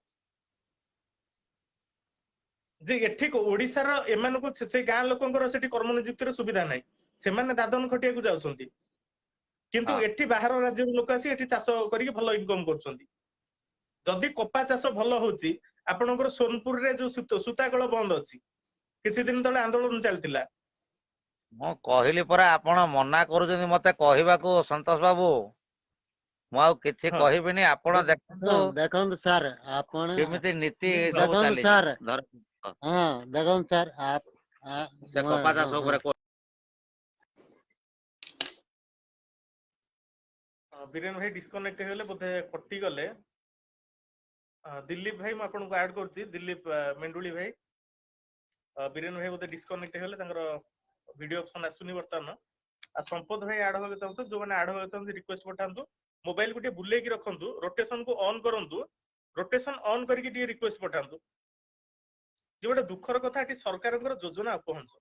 ଯେ ଏଠି ଓଡିଶାର ଏମାନଙ୍କୁ ସେଇ ଗାଁ ଲୋକଙ୍କର ସେଠି କର୍ମ ନିଯୁକ୍ତିର ସୁବିଧା ନାହିଁ ସେମାନେ ଦାଦନ ଖଟିବାକୁ ଯାଉଛନ୍ତି। କିନ୍ତୁ ହଁ ଏଠି ବାହାର ରାଜ୍ୟର ଲୋକ ଆସି ଏଠି ଚାଷ କରିକି ଭଲ ଇନକମ କରୁଛନ୍ତି। ଯଦି କପା ଚାଷ ଭଲ ହଉଛି ଆପଣଙ୍କର ସୋନପୁରରେ ଯୋଉ ସୂତାକଳ ବନ୍ଦ ଅଛି କିଛି ଦିନ ତଳେ ଆନ୍ଦୋଳନ ଚାଲିଥିଲା। ମୁଁ କହିଲି ପରା ଆପଣ ମନା କରୁଛନ୍ତି ମତେ କହିବାକୁ ସନ୍ତୋଷ ବାବୁ। ମୁଁ ଆଉ କିଛି ହଁ କହିବିନି ଆପଣ ଦେଖନ୍ତୁ ଦେଖନ୍ତୁ ସାର୍ ଆପଣ କେମିତି ନୀତି ସବୁ ଦେଖନ୍ତୁ ଚାଲିଛି ସାର୍ ଧର ହଁ ଦେଖନ୍ତୁ ସାର୍ ସେ କପା ଚାଷ ଉପରେ ବୀରେନ ଭାଇ ଡିସକନେକ୍ଟ ହେଇଗଲେ ବୋଧେ କଟିଗଲେ। ଦିଲ୍ଲୀପ ଭାଇ ମୁଁ ଆପଣଙ୍କୁ ଆଡ କରୁଛି ଦିଲ୍ଲୀପ ମେଣ୍ଡୁଳି ଭାଇ। ବୀରେନ ଭାଇ ବୋଧେ ଡିସକନେକ୍ଟ ହେଇଗଲେ ତାଙ୍କର ଭିଡିଓ ଅପସନ ଆସୁନି ବର୍ତ୍ତମାନ। ଆଉ ସମ୍ପଦ ଭାଇ ଆଡ ହେବାକୁ ଚାହୁଁଛନ୍ତି ଯୋଉମାନେ ଆଡ ହେବାକୁ ଚାହୁଁଛନ୍ତି ରିକ୍ୱେଷ୍ଟ ପଠାନ୍ତୁ। ମୋବାଇଲ କୁ ଟିକେ ବୁଲେଇକି ରଖନ୍ତୁ ରୋଟେସନ କୁ ଅନ୍ କରନ୍ତୁ ରୋଟେସନ ଅନ୍ କରିକି ଟିକେ ରିକ୍ୱେଷ୍ଟ ପଠାନ୍ତୁ। ଯେ ଗୋଟେ ଦୁଃଖର କଥା ଏଠି ସରକାରଙ୍କର ଯୋଜନା ଅପହଞ୍ଚ।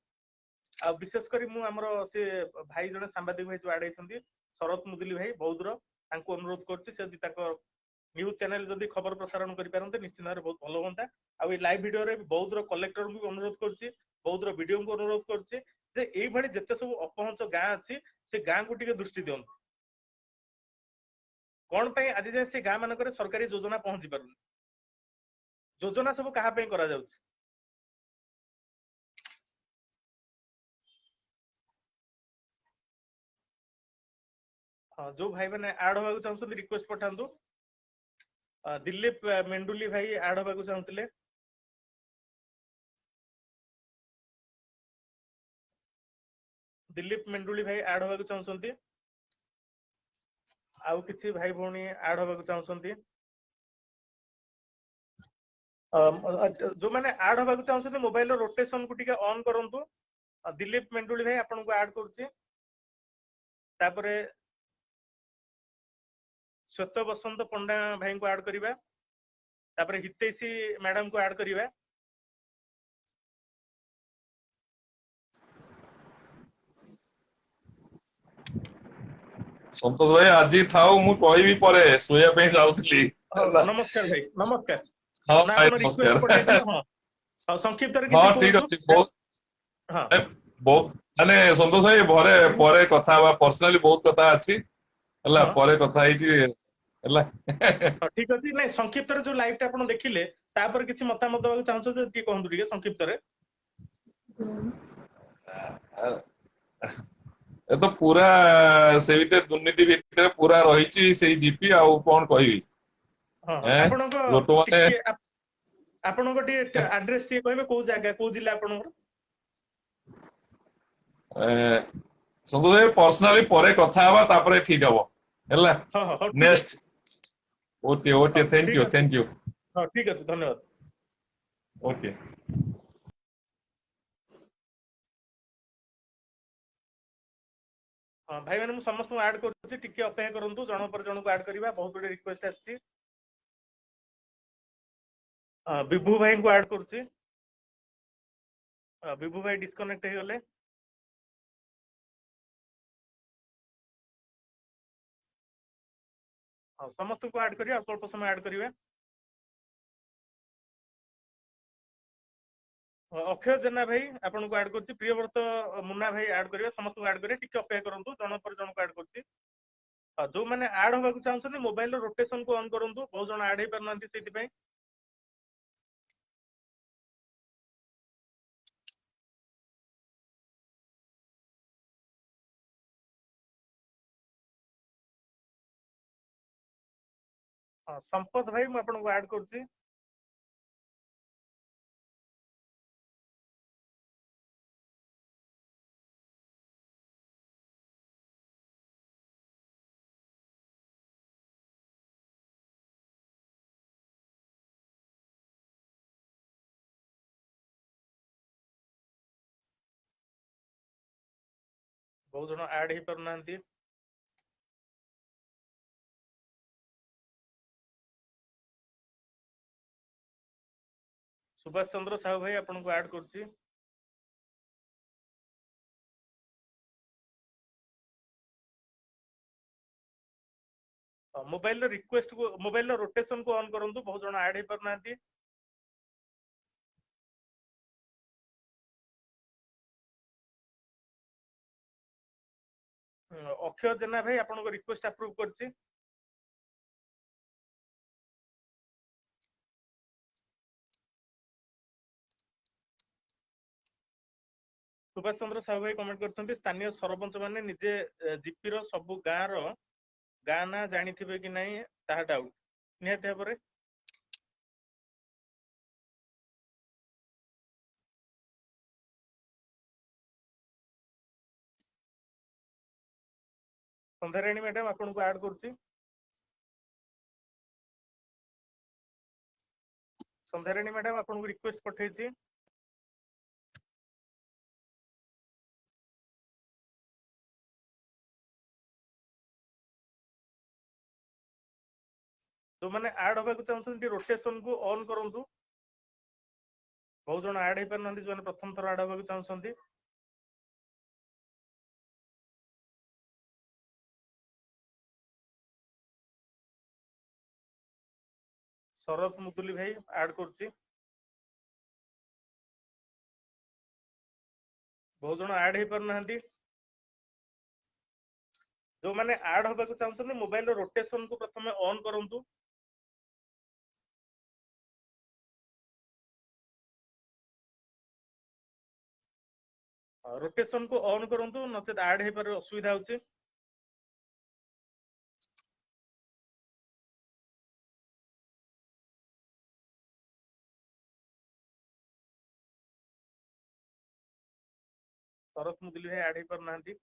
ଆଉ ବିଶେଷ କରି ମୁଁ ଆମର ସେ ଭାଇ ଜଣେ ସାମ୍ବାଦିକ ଭାଇ ଯୋଉ ଆଡ ହେଇଛନ୍ତି ଶରତ ମୁଦୁଲି ଭାଇ ବୌଦ୍ଧର ତାଙ୍କୁ ଅନୁରୋଧ କରୁଛି ସେ ଯଦି ତାଙ୍କ ନ୍ୟୁଜ ଚ୍ୟାନେଲ ଯଦି ଖବର ପ୍ରସାରଣ କରିପାରନ୍ତେ ନିଶ୍ଚିତ ଭାବରେ ବହୁତ ଭଲ ହୁଅନ୍ତା। ଆଉ ଏଇ ଲାଇଭ ଭିଡିଓରେ ବୌଦ୍ଧର କଲେକ୍ଟରଙ୍କୁ ଅନୁରୋଧ କରୁଛି ବୌଦ୍ଧର ବିଡିଓଙ୍କୁ ଅନୁରୋଧ କରୁଛି ଯେ ଏଇଭଳି ଯେତେ ସବୁ ଅପହଞ୍ଚ ଗାଁ ଅଛି ସେ ଗାଁକୁ ଟିକେ ଦୃଷ୍ଟି ଦିଅନ୍ତୁ। କଣ ପାଇଁ ଆଜି ଯାଏ ସେ ଗାଁ ମାନଙ୍କରେ ସରକାରୀ ଯୋଜନା ପହଞ୍ଚି ପାରୁନି? ଯୋଜନା ସବୁ କାହା ପାଇଁ କରାଯାଉଛି? ହଁ ଯୋଉ ଭାଇ ମାନେ ଆଡ ହବାକୁ ଚାହୁଁଛନ୍ତି ରିକ୍ୱେଷ୍ଟ ପଠାନ୍ତୁ। ଦିଲ୍ଲୀପ ମେଣ୍ଡୁଲି ଭାଇ ଆଡ ହବାକୁ ଚାହୁଁଥିଲେ। ଦିଲ୍ଲୀପ ମେଣ୍ଡୁଳି ଭାଇ ଆଡ ହବାକୁ ଚାହୁଁଛନ୍ତି। ଆଉ କିଛି ଭାଇ ଭଉଣୀ ଆଡ ହବାକୁ ଚାହୁଁଛନ୍ତି। ଯୋଉମାନେ ଆଡ ହବାକୁ ଚାହୁଁଛନ୍ତି ମୋବାଇଲ ରୋଟେସନ କୁ ଟିକେ ଅନ୍ କରନ୍ତୁ। ଦିଲ୍ଲୀପ ମେଣ୍ଡୁଳି ଭାଇ ଆପଣଙ୍କୁ ଆଡ କରୁଛି। ତାପରେ ଶ୍ଵେତ ବସନ୍ତ ପଣ୍ଡା ଭାଇଙ୍କୁ ଆଡ କରିବା। ତାପରେ ହିତୈଷୀ ମ୍ୟାଡାମକୁ ଆଡ କରିବା। संतोष भाई आज थाऊ मु कहबी परे सोया पे जाउतली ହଉ ହେଲା। ନମସ୍କାର ଭାଇ ନମସ୍କାର। ହଁ ନା ଭାଇ ଆପଣ ରିକ୍ୱେଷ୍ଟ ନମସ୍କାର। ପଠେଇଥିଲେ ହଁ ଆଉ ସଂକ୍ଷିପ୍ତରେ ହଁ କିଛି ଠିକ କୁହନ୍ତୁ। ଅଛି ବହୁତ ହଁ ବହୁତ ମାନେ ସନ୍ତୋଷ ଭାଇ ପରେ କଥା ହବା ପର୍ସନାଲି ବହୁତ କଥା ଅଛି ହେଲା ହଁ ପରେ କଥା ହେଇକି ହେଲା। ହଁ ଠିକ ଅଛି। ନାଇଁ ସଂକ୍ଷିପ୍ତରେ ଯୋଉ ଲାଇଭ ଟା ଆପଣ ଦେଖିଲେ ତାପରେ କିଛି ମତାମତ ଦେବାକୁ ଚାହୁଁଛନ୍ତି ଯଦି ଟିକେ କୁହନ୍ତୁ ଟିକେ ସଂକ୍ଷିପ୍ତରେ। ଏ ତ ପୁରା ସେ ଭିତରେ ଦୁର୍ନୀତି ଭିତରେ ପୁରା ରହିଛି ସେଇ ଜିପି ଆଉ କଣ କହିବି। ହଁ ହଁ ଏଁ ଆପଣଙ୍କ ଲୋକମାନେ ଟିକେ ଆପଣଙ୍କ ଟିକେ ଆଡ୍ରେସ ଟିକେ କହିବେ କୋଉ ଜାଗା କୋଉ ଜିଲ୍ଲା ଆପଣଙ୍କର? ସନ୍ତୋଷ ଭାଇ ପର୍ସନାଲି ପରେ କଥା ହବା ତାପରେ ଠିକ ହବ ହେଲା। ହଁ ହଁ ହଉ ଠିକ ଅଛି। ନେକ୍ସଟ ଓକେ ହଉ ଓକେ ଠିକ ଅଛି ଥ୍ୟାଙ୍କ ୟୁ ହଁ ଠିକ ଅଛି ଧନ୍ୟବାଦ। ଓକେ। ହଁ ଭାଇ ମାନେ ମୁଁ ସମସ୍ତଙ୍କୁ ଆଡ୍ କରୁଛି ଟିକେ ଅପେକ୍ଷା କରନ୍ତୁ ଜଣକ ପରେ ଜଣକୁ ଆଡ୍ କରିବା ବହୁତ ଗୁଡେ ରିକ୍ୱେଷ୍ଟ ଆସିଛି। ବିଭୁ ଭାଇଙ୍କୁ ଆଡ୍ କରୁଛି। ବିଭୁ ଭାଇ ଡିସକନେକ୍ଟ ହେଇଗଲେ। ହଁ ସମସ୍ତଙ୍କୁ ଆଡ୍ କରିବା ଅଳ୍ପ ଅଳ୍ପ ସମୟ ଆଡ୍ କରିବା। ଅକ୍ଷୟ ଜେନା ଭାଇ ଆପଣଙ୍କୁ ଆଡ୍ କରୁଛି। ପ୍ରିୟବ୍ରତ ମୁନା ଭାଇ ଆଡ୍ କରିବା ସମସ୍ତଙ୍କୁ ଆଡ୍ କରିବା ଟିକେ ଅପେକ୍ଷା କରନ୍ତୁ ଜଣକ ପରେ ଜଣକୁ ଆଡ୍ କରୁଛି। ଯୋଉମାନେ ଆଡ୍ ହବାକୁ ଚାହୁଁଛନ୍ତି ମୋବାଇଲର ରୋଟେସନ କୁ ଅନ୍ କରନ୍ତୁ ବହୁତ ଜଣ ଆଡ୍ ହେଇପାରୁନାହାନ୍ତି ସେଇଥିପାଇଁ। ହଁ ସମ୍ପଦ ଭାଇ ମୁଁ ଆପଣଙ୍କୁ ଆଡ୍ କରୁଛି। ବହୁତ ଜଣ ଆଡ୍ ହେଇପାରୁନାହାନ୍ତି। ସୁଭାଷ ଚନ୍ଦ୍ର ସାହୁ ଭାଇ ଆପଣଙ୍କୁ ଆଡ୍ କରୁଛି। ମୋବାଇଲର ରିକ୍ୱେଷ୍ଟ କୁ ମୋବାଇଲର ରୋଟେସନ କୁ ଅନ୍ କରନ୍ତୁ ବହୁତ ଜଣ ଆଡ୍ ହେଇପାରୁନାହାନ୍ତି। ଅକ୍ଷୟ ଜେନା ଭାଇ ଆପଣଙ୍କ ରିକ୍ୱେଷ୍ଟ ଆପ୍ରୁଭ କରିଛି। ସୁଭାଷ ଚନ୍ଦ୍ର ସାହୁ ଭାଇ କମେଣ୍ଟ କରିଛନ୍ତି ସ୍ଥାନୀୟ ସରପଞ୍ଚ ମାନେ ନିଜେ ଜିପିର ସବୁ ଗାଁର ଗାଁ ନାଁ ଜାଣିଥିବେ କି ନାହିଁ ତାହା ଡାଉଟ। ନିହାତି ଭାବରେ ସନ୍ଧ୍ୟାରାଣୀ ମ୍ୟାଡାମ ଆପଣଙ୍କୁ ଆଡ୍ କରୁଛି। ସନ୍ଧ୍ୟାରାଣୀ ମ୍ୟାଡାମ ଆପଣଙ୍କୁ ରିକ୍ୱେଷ୍ଟ ପଠେଇଛି। ଯୋଉମାନେ ଆଡ୍ ହବାକୁ ଚାହୁଁଛନ୍ତି ରୋଟେସନ କୁ ଅନ୍ କରନ୍ତୁ। ବହୁତ ଜଣ ଆଡ୍ ହେଇପାରୁନାହାନ୍ତି ଯୋଉମାନେ ପ୍ରଥମ ଥର ଆଡ୍ ହବାକୁ ଚାହୁଁଛନ୍ତି। ଶରତ ମୁଦୁଲି ଭାଇ ଆଡ୍ କରୁଛି। ବହୁତ ଜଣ ଆଡ୍ ହେଇପାରୁନାହାନ୍ତି। ଯୋଉମାନେ ଆଡ୍ ହବାକୁ ଚାହୁଁଛନ୍ତି ମୋବାଇଲର ରୋଟେସନ କୁ ପ୍ରଥମେ ଅନ୍ କରନ୍ତୁ। ରୋଟେସନ କୁ ଅନ୍ କରନ୍ତୁ ନଚେତ ଆଡ୍ ହେଇପାରିବ ଅସୁବିଧା ହଉଛି। ଶରତ ମୁଦୁଲି ଭାଇ ଆଡ୍ ହେଇପାରୁନାହାନ୍ତି।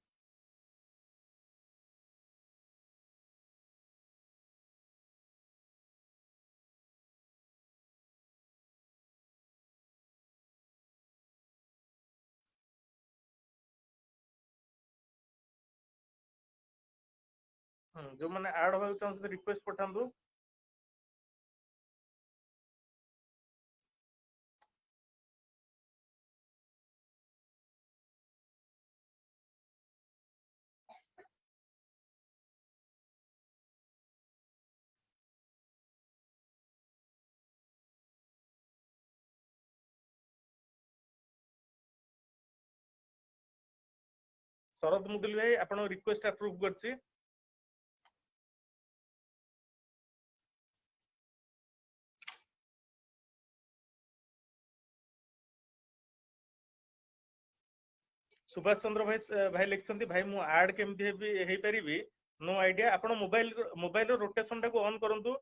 ଯୋଉମାନେ ଆଡ୍ ହବାକୁ ଚାହୁଁଛନ୍ତି ରିକ୍ୱେଷ୍ଟ ପଠାନ୍ତୁ। ଶରଦ ମୁଦୁଲି ଭାଇ ଆପଣଙ୍କ ରିକ୍ୱେଷ୍ଟ ଆପ୍ରୁଭ କରିଛି। ସୁଭାଷ ଚନ୍ଦ୍ର ଭାଇ ଲେଖିଛନ୍ତି ଭାଇ ମୁଁ ଆଡ୍ କେମିତି ହେଇପାରିବି नो आइडिया। ଆପଣ ମୋବାଇଲର ରୋଟେସନ ଟାକୁ ଅନ୍ କରନ୍ତୁ,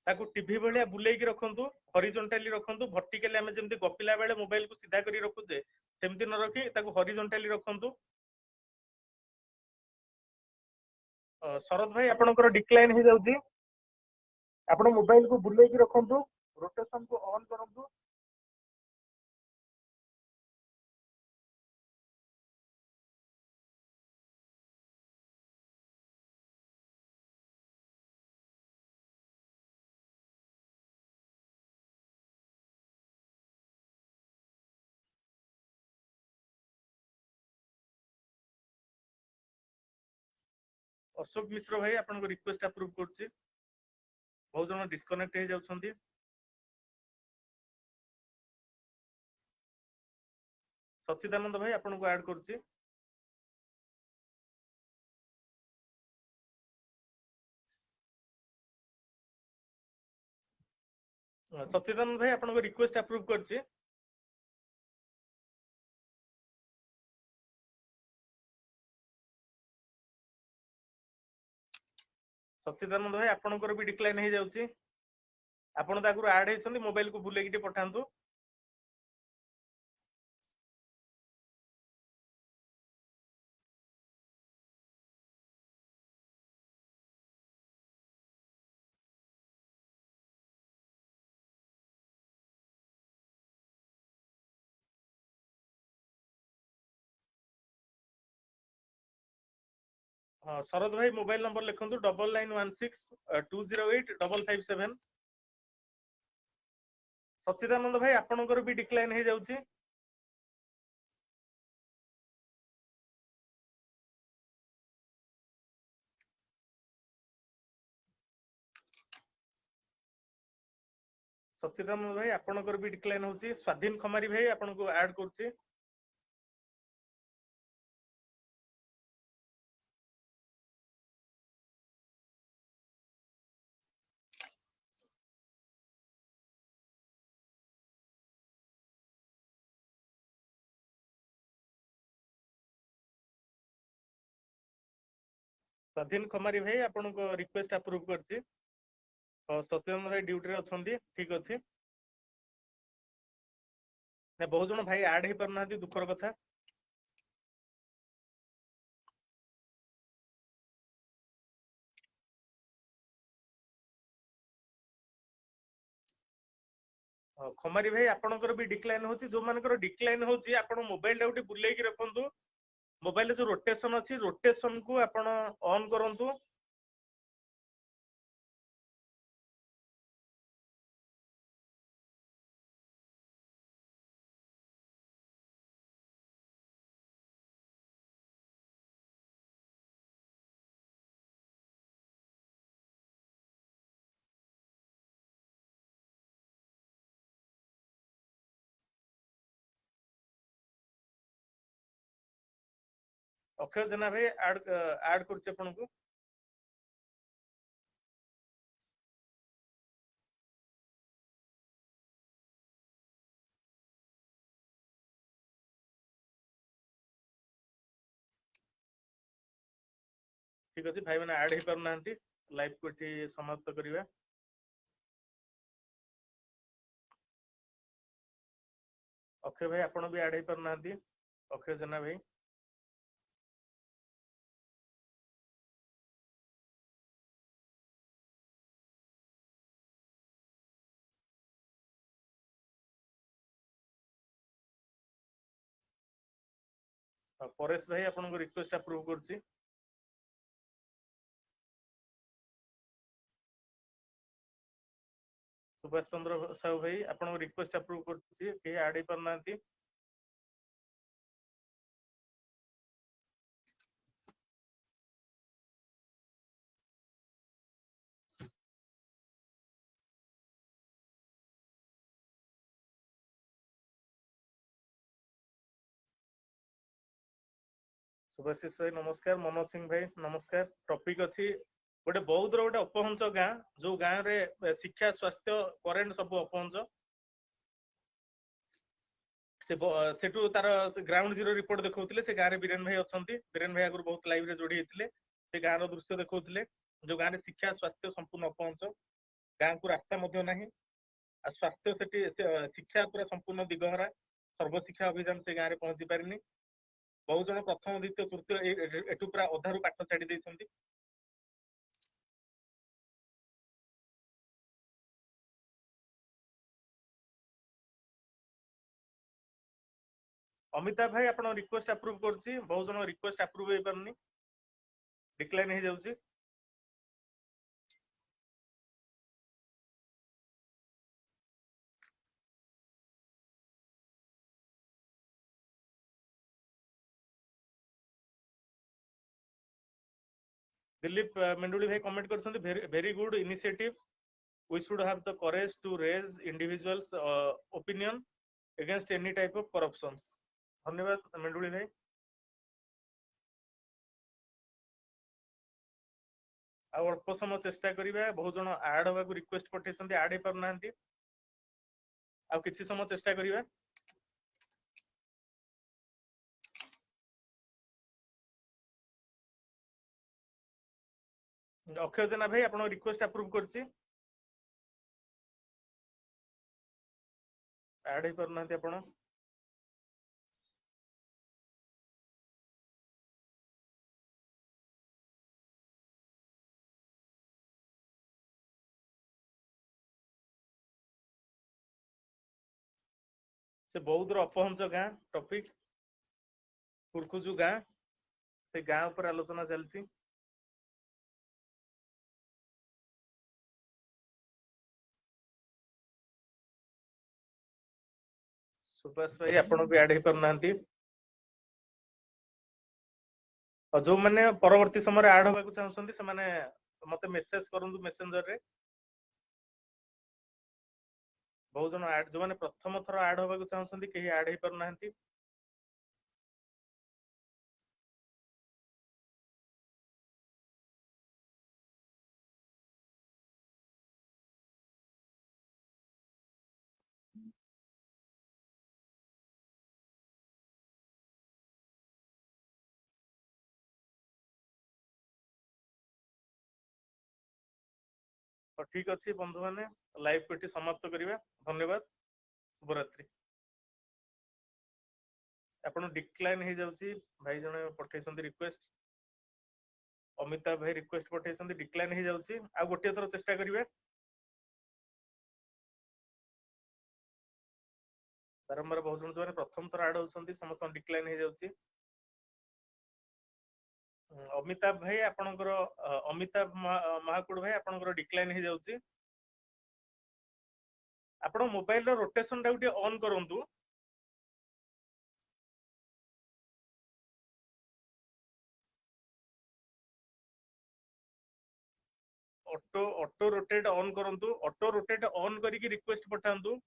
ତାକୁ ଟିଭି ଭଳିଆ ବୁଲେଇକି ରଖନ୍ତୁ, ହରିଜଣ୍ଟାଲି ରଖନ୍ତୁ। ଭର୍ଟିକାଲି ଆମେ ଯେମିତି ଗପିଲା ବେଳେ ମୋବାଇଲକୁ ସିଧା କରି ରଖୁଛେ ସେମିତି ନ ରଖି ତାକୁ ହରିଜଣ୍ଟାଲି ରଖନ୍ତୁ। ଶରଦ ଭାଇ ଆପଣଙ୍କର ଡିକ୍ଲାଇନ ହେଇଯାଉଛି, ଆପଣ ମୋବାଇଲକୁ ବୁଲେଇକି ରଖନ୍ତୁ, ରୋଟେସନକୁ ଅନ୍ କରନ୍ତୁ। ଅଶୋକ ମିଶ୍ର ଭାଇ ଆପଣଙ୍କ ରିକ୍ୱେଷ୍ଟ ଆପ୍ରୁଭ କରୁଛି। ବହୁତ ଜଣ ଡିସକନେକ୍ଟ ହେଇଯାଉଛନ୍ତି। ସଚିଦାନନ୍ଦ ଭାଇ ଆପଣଙ୍କୁ ଆଡ୍ କରୁଛି। ସଚିଦାନନ୍ଦ ଭାଇ ଆପଣଙ୍କ ରିକ୍ୱେଷ୍ଟ ଆପ୍ରୁଭ କରିଛି। ସଚିଦାନନ୍ଦ ଭାଇ ଆପଣଙ୍କର ବି ଡିକ୍ଲାଇନ ହେଇଯାଉଛି। ଆପଣ ତ ଆଗରୁ ଆଡ୍ ହେଇଛନ୍ତି, ମୋବାଇଲକୁ ବୁଲେଇକି ଟିକେ ପଠାନ୍ତୁ। ହଁ ଶରଦ ଭାଇ ମୋବାଇଲ ନମ୍ବର ଲେଖନ୍ତୁ 9916208557। ସଚିଦାନନ୍ଦ ଭାଇ ଆପଣଙ୍କର ବି ଡିକ୍ଲାଇନ ହେଇଯାଉଛି। ସଚିଦାନନ୍ଦ ଭାଇ ଆପଣଙ୍କର ବି ଡିକ୍ଲାଇନ ହଉଛି। ସ୍ୱାଧୀନ ଖମାରୀ ଭାଇ ଆପଣଙ୍କୁ ଆଡ୍ କରୁଛି। ସ୍ୱାଧୀନ ଖମାରୀ ଭାଇ ଆପଣଙ୍କ ରିକ୍ୱେଷ୍ଟ ଆପ୍ରୁଭ କରିଛି। ସତ୍ୟେନ୍ଦ୍ର ଭାଇ ଡ୍ୟୁଟିରେ ଅଛନ୍ତି, ଠିକ ଅଛି। ବହୁତ ଜଣ ଭାଇ ଆଡ୍ ହେଇପାରୁନାହାନ୍ତି, ଦୁଃଖର କଥା। ଖମାରୀ ଭାଇ ଆପଣଙ୍କର ବି ଡିକ୍ଲାଇନ ହଉଛି। ଯୋଉମାନଙ୍କର ଡିକ୍ଲାଇନ ହଉଛି ଆପଣ ମୋବାଇଲ ଟାକୁ ଟିକେ ବୁଲେଇକି ରଖନ୍ତୁ। ମୋବାଇଲରେ ଯୋଉ ରୋଟେସନ ଅଛି, ରୋଟେସନ କୁ ଆପଣ ଅନ୍ କରନ୍ତୁ। ଅକ୍ଷୟ ଜେନା ଭାଇ ଆଡ୍ କରୁଛି ଆପଣଙ୍କୁ। ଠିକ ଅଛି, ଭାଇ ମାନେ ଆଡ୍ ହେଇପାରୁନାହାନ୍ତି, ଲାଇଭ୍ କୁ ଏଠି ସମାପ୍ତ କରିବା। ଅକ୍ଷୟ ଭାଇ ଆପଣ ବି ଆଡ୍ ହେଇପାରୁନାହାନ୍ତି, ଅକ୍ଷୟ ଜେନା ଭାଇ। ପରେଶ ଭାଇ ଆପଣଙ୍କ ରିକ୍ୱେଷ୍ଟ ଆପ୍ରୁଭ କରୁଛି। ସୁଭାଷ ଚନ୍ଦ୍ର ସାହୁ ଭାଇ ଆପଣଙ୍କ ରିକ୍ୱେଷ୍ଟ ଆପ୍ରୁଭ କରୁଛି। କେହି ଆଡ୍ ହେଇପାରୁନାହାନ୍ତି। सुभाषिष भाई नमस्कार, मनोज सिंह भाई नमस्कार। टॉपिक अच्छी गोटे बौद्ध गोटे अपहंच गाँ, जो गाँव रे शिक्षा स्वास्थ्य करेन्ट सब अपहंच सेठू तार ग्राउंड जीरो रिपोर्ट देखौथिले। से गाँव बीरेन भाई अछंती, बीरेन भाई आगु बहुत लाइव रे जोड़ी हेतिले। से गाँव दृश्य देखौथिले जो गाँव रे शिक्षा स्वास्थ्य संपूर्ण अपहंच, गाँव को रास्ता मध्य नाही, आ स्वास्थ्य सेठी शिक्षा पूरा संपूर्ण दिगहरा, सर्वशिक्षा अभियान से गाँव रे पहुंची पारिनी। बहुत जन प्रथम द्वितीय तृतीय एठू पूरा अधारू पाठ छाड़ी देइछंती। अमिताभ भाई आपण रिक्वेस्ट अप्रूव करछि, बहुत जन रिक्वेस्ट अप्रूव हे परनी, डिक्लाइन हे जाउछि। दिलीप मेंडुली भाई कमेंट करछंती, very good initiative, we should have the courage to raise individuals opinion against any type of corruptions. धन्यवाद मेंडुली भाई। आ अल्प समय चेष्टा करिबा, बहुत जन ऐड होबा को रिक्वेस्ट पठेछंती, ऐड हे परनांती, आ किछि समय चेष्टा करिबा। अक्षय जेना भाई आपण रिक्वेस्ट अप्रूव करछि, ऐड हे परनांती आपण। से बौद्ध रो अपहंच गाँ टॉपिक कुरकुजु गाँ, से गाँ ऊपर आलोचना चलछि। सुभाष भाई आपण भी ऐड हे परनांती, और जो मैंने परवर्ती समय ऐड होबा को चाहछंती से माने मते मेसेज करंतु मेसेंजर रे। बहुत जन ऐड, जो माने प्रथम थर ऐड होबा को चाहछंती केही ऐड हे परनांती। तो ठीक अच्छी बंधु मैंने लाइव को समाप्त करिबा। धन्यवाद, शुभरात्रि। आपण डिक्लाइन हे जाउची भाई, जने पठेछंती रिक्वेस्ट, अमिताभ भाई रिक्वेस्ट पठेछंती, डिक्लाइन हे जाउची। आ गोटे थर चेष्टा करिबा, बारंबार बहुत जन जो प्रथम थर ऐड होछंती समस्त डिक्लाइन हे जाउची। अमिताभ भाई आपणकर अमिताभ महाकुड़ भाई आपणकर डिक्लाइन हे जाउची। आपण मोबाइल रो रोटेशन टा गुटे ऑन करंतु। ऑटो ऑटो रोटेट ऑन करंतु, ऑटो रोटेट ऑन करिक रिक्वेस्ट पठांतु।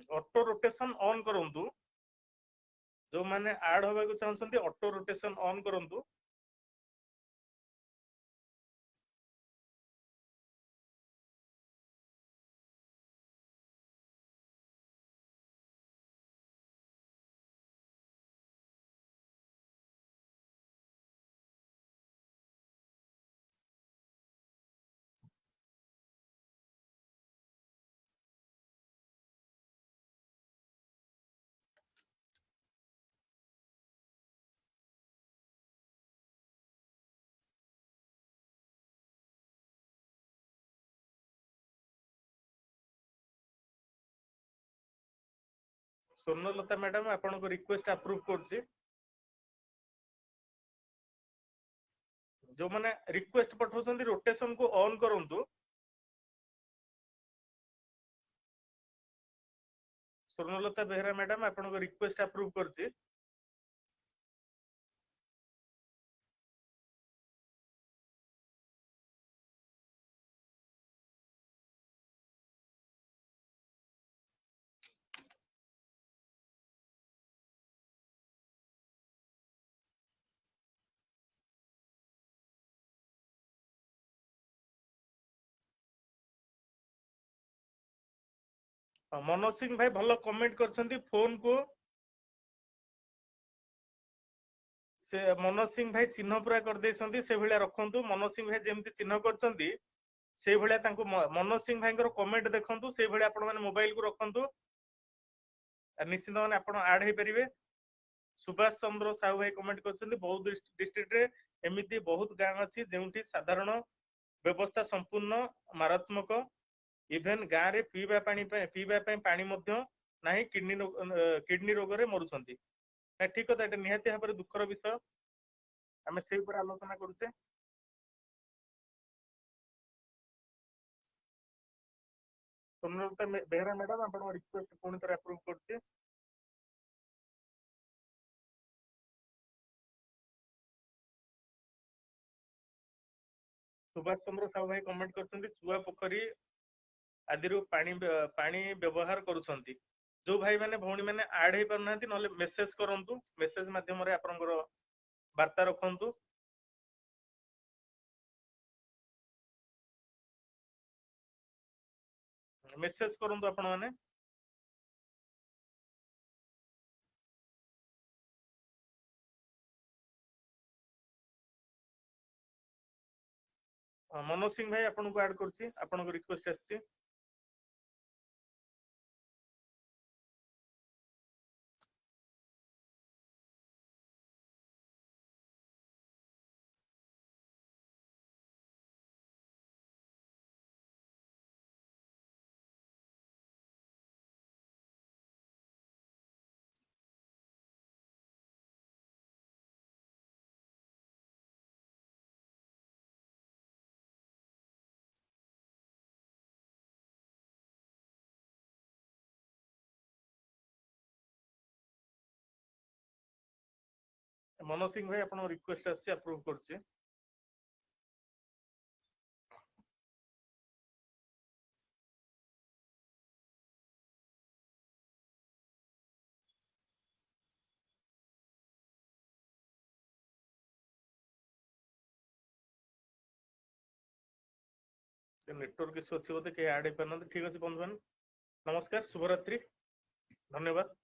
ऑटो रोटेशन ऑन करंतु, जो माने ऐड होबा को चाहछंती ऑटो रोटेशन ऑन करंतु। स्वर्णलता मैडम आपनको रिक्वेस्ट अप्रूव करछि, जो माने रिक्वेस्ट पठाउछन्ती रोटेशन को ऑन करंतु। स्वर्णलता बेहरा मैडम आपन को रिक्वेस्ट अप्रूव करछि। मनोज सिंह भाई भल कमेंट करछन्ती फोन को से मनोज सिंह भाई चिन्ह पूरा कर देछन्ती से भलिया रखंतु। मनोज सिंह भाई जेमति चिन्ह करछन्ती से भलिया तांको मनोज सिंह भाई कमेंट देखंतु से भलिया आपण माने मोबाइल को रखंतु निश्चित माने आपण ऐड हे परिबे। सुभाष चंद्र साहू भाई कमेंट करछन्ती बहुत डिस्ट्रिक्ट रे एमिति बहुत गांव अछि जेउठी साधारण व्यवस्था संपूर्ण मारात्मक इभेन गाँ रे पीवा पानी मध्य नाही किडनी रोग रे मरुछन्ती। ठीक कथा एटा निहाती भाबरे दुखर विषय आमे सेहि पर आलोचना करूचे। सोमलता बेहरा मैडम आपण रिक्वेस्ट पुणी तर अप्रूव करछे। सुभाष चंद्र साहू भाई कमेंट करछन्ती चुआ पोखरी आदि पानी पानी व्यवहार करूछन्ती। जो भाई माने भौणी माने ऐड हे परनांती नले मेसेज करंतु। मेसेज माध्यम रे आपनकर वार्ता रखंतु। मेसेज करंतु आपण माने। मनोज सिंह भाई आपन को ऐड करछि आपन को रिक्वेस्ट आछि। मनोज सिंह भाई आपन रिक्वेस्ट आछि अप्रूव करछि। से नेटवर्क इश्यू अछि बोते के ऐड हे परनांती। ठीक अछि बंधुगण नमस्कार शुभरात्रि धन्यवाद।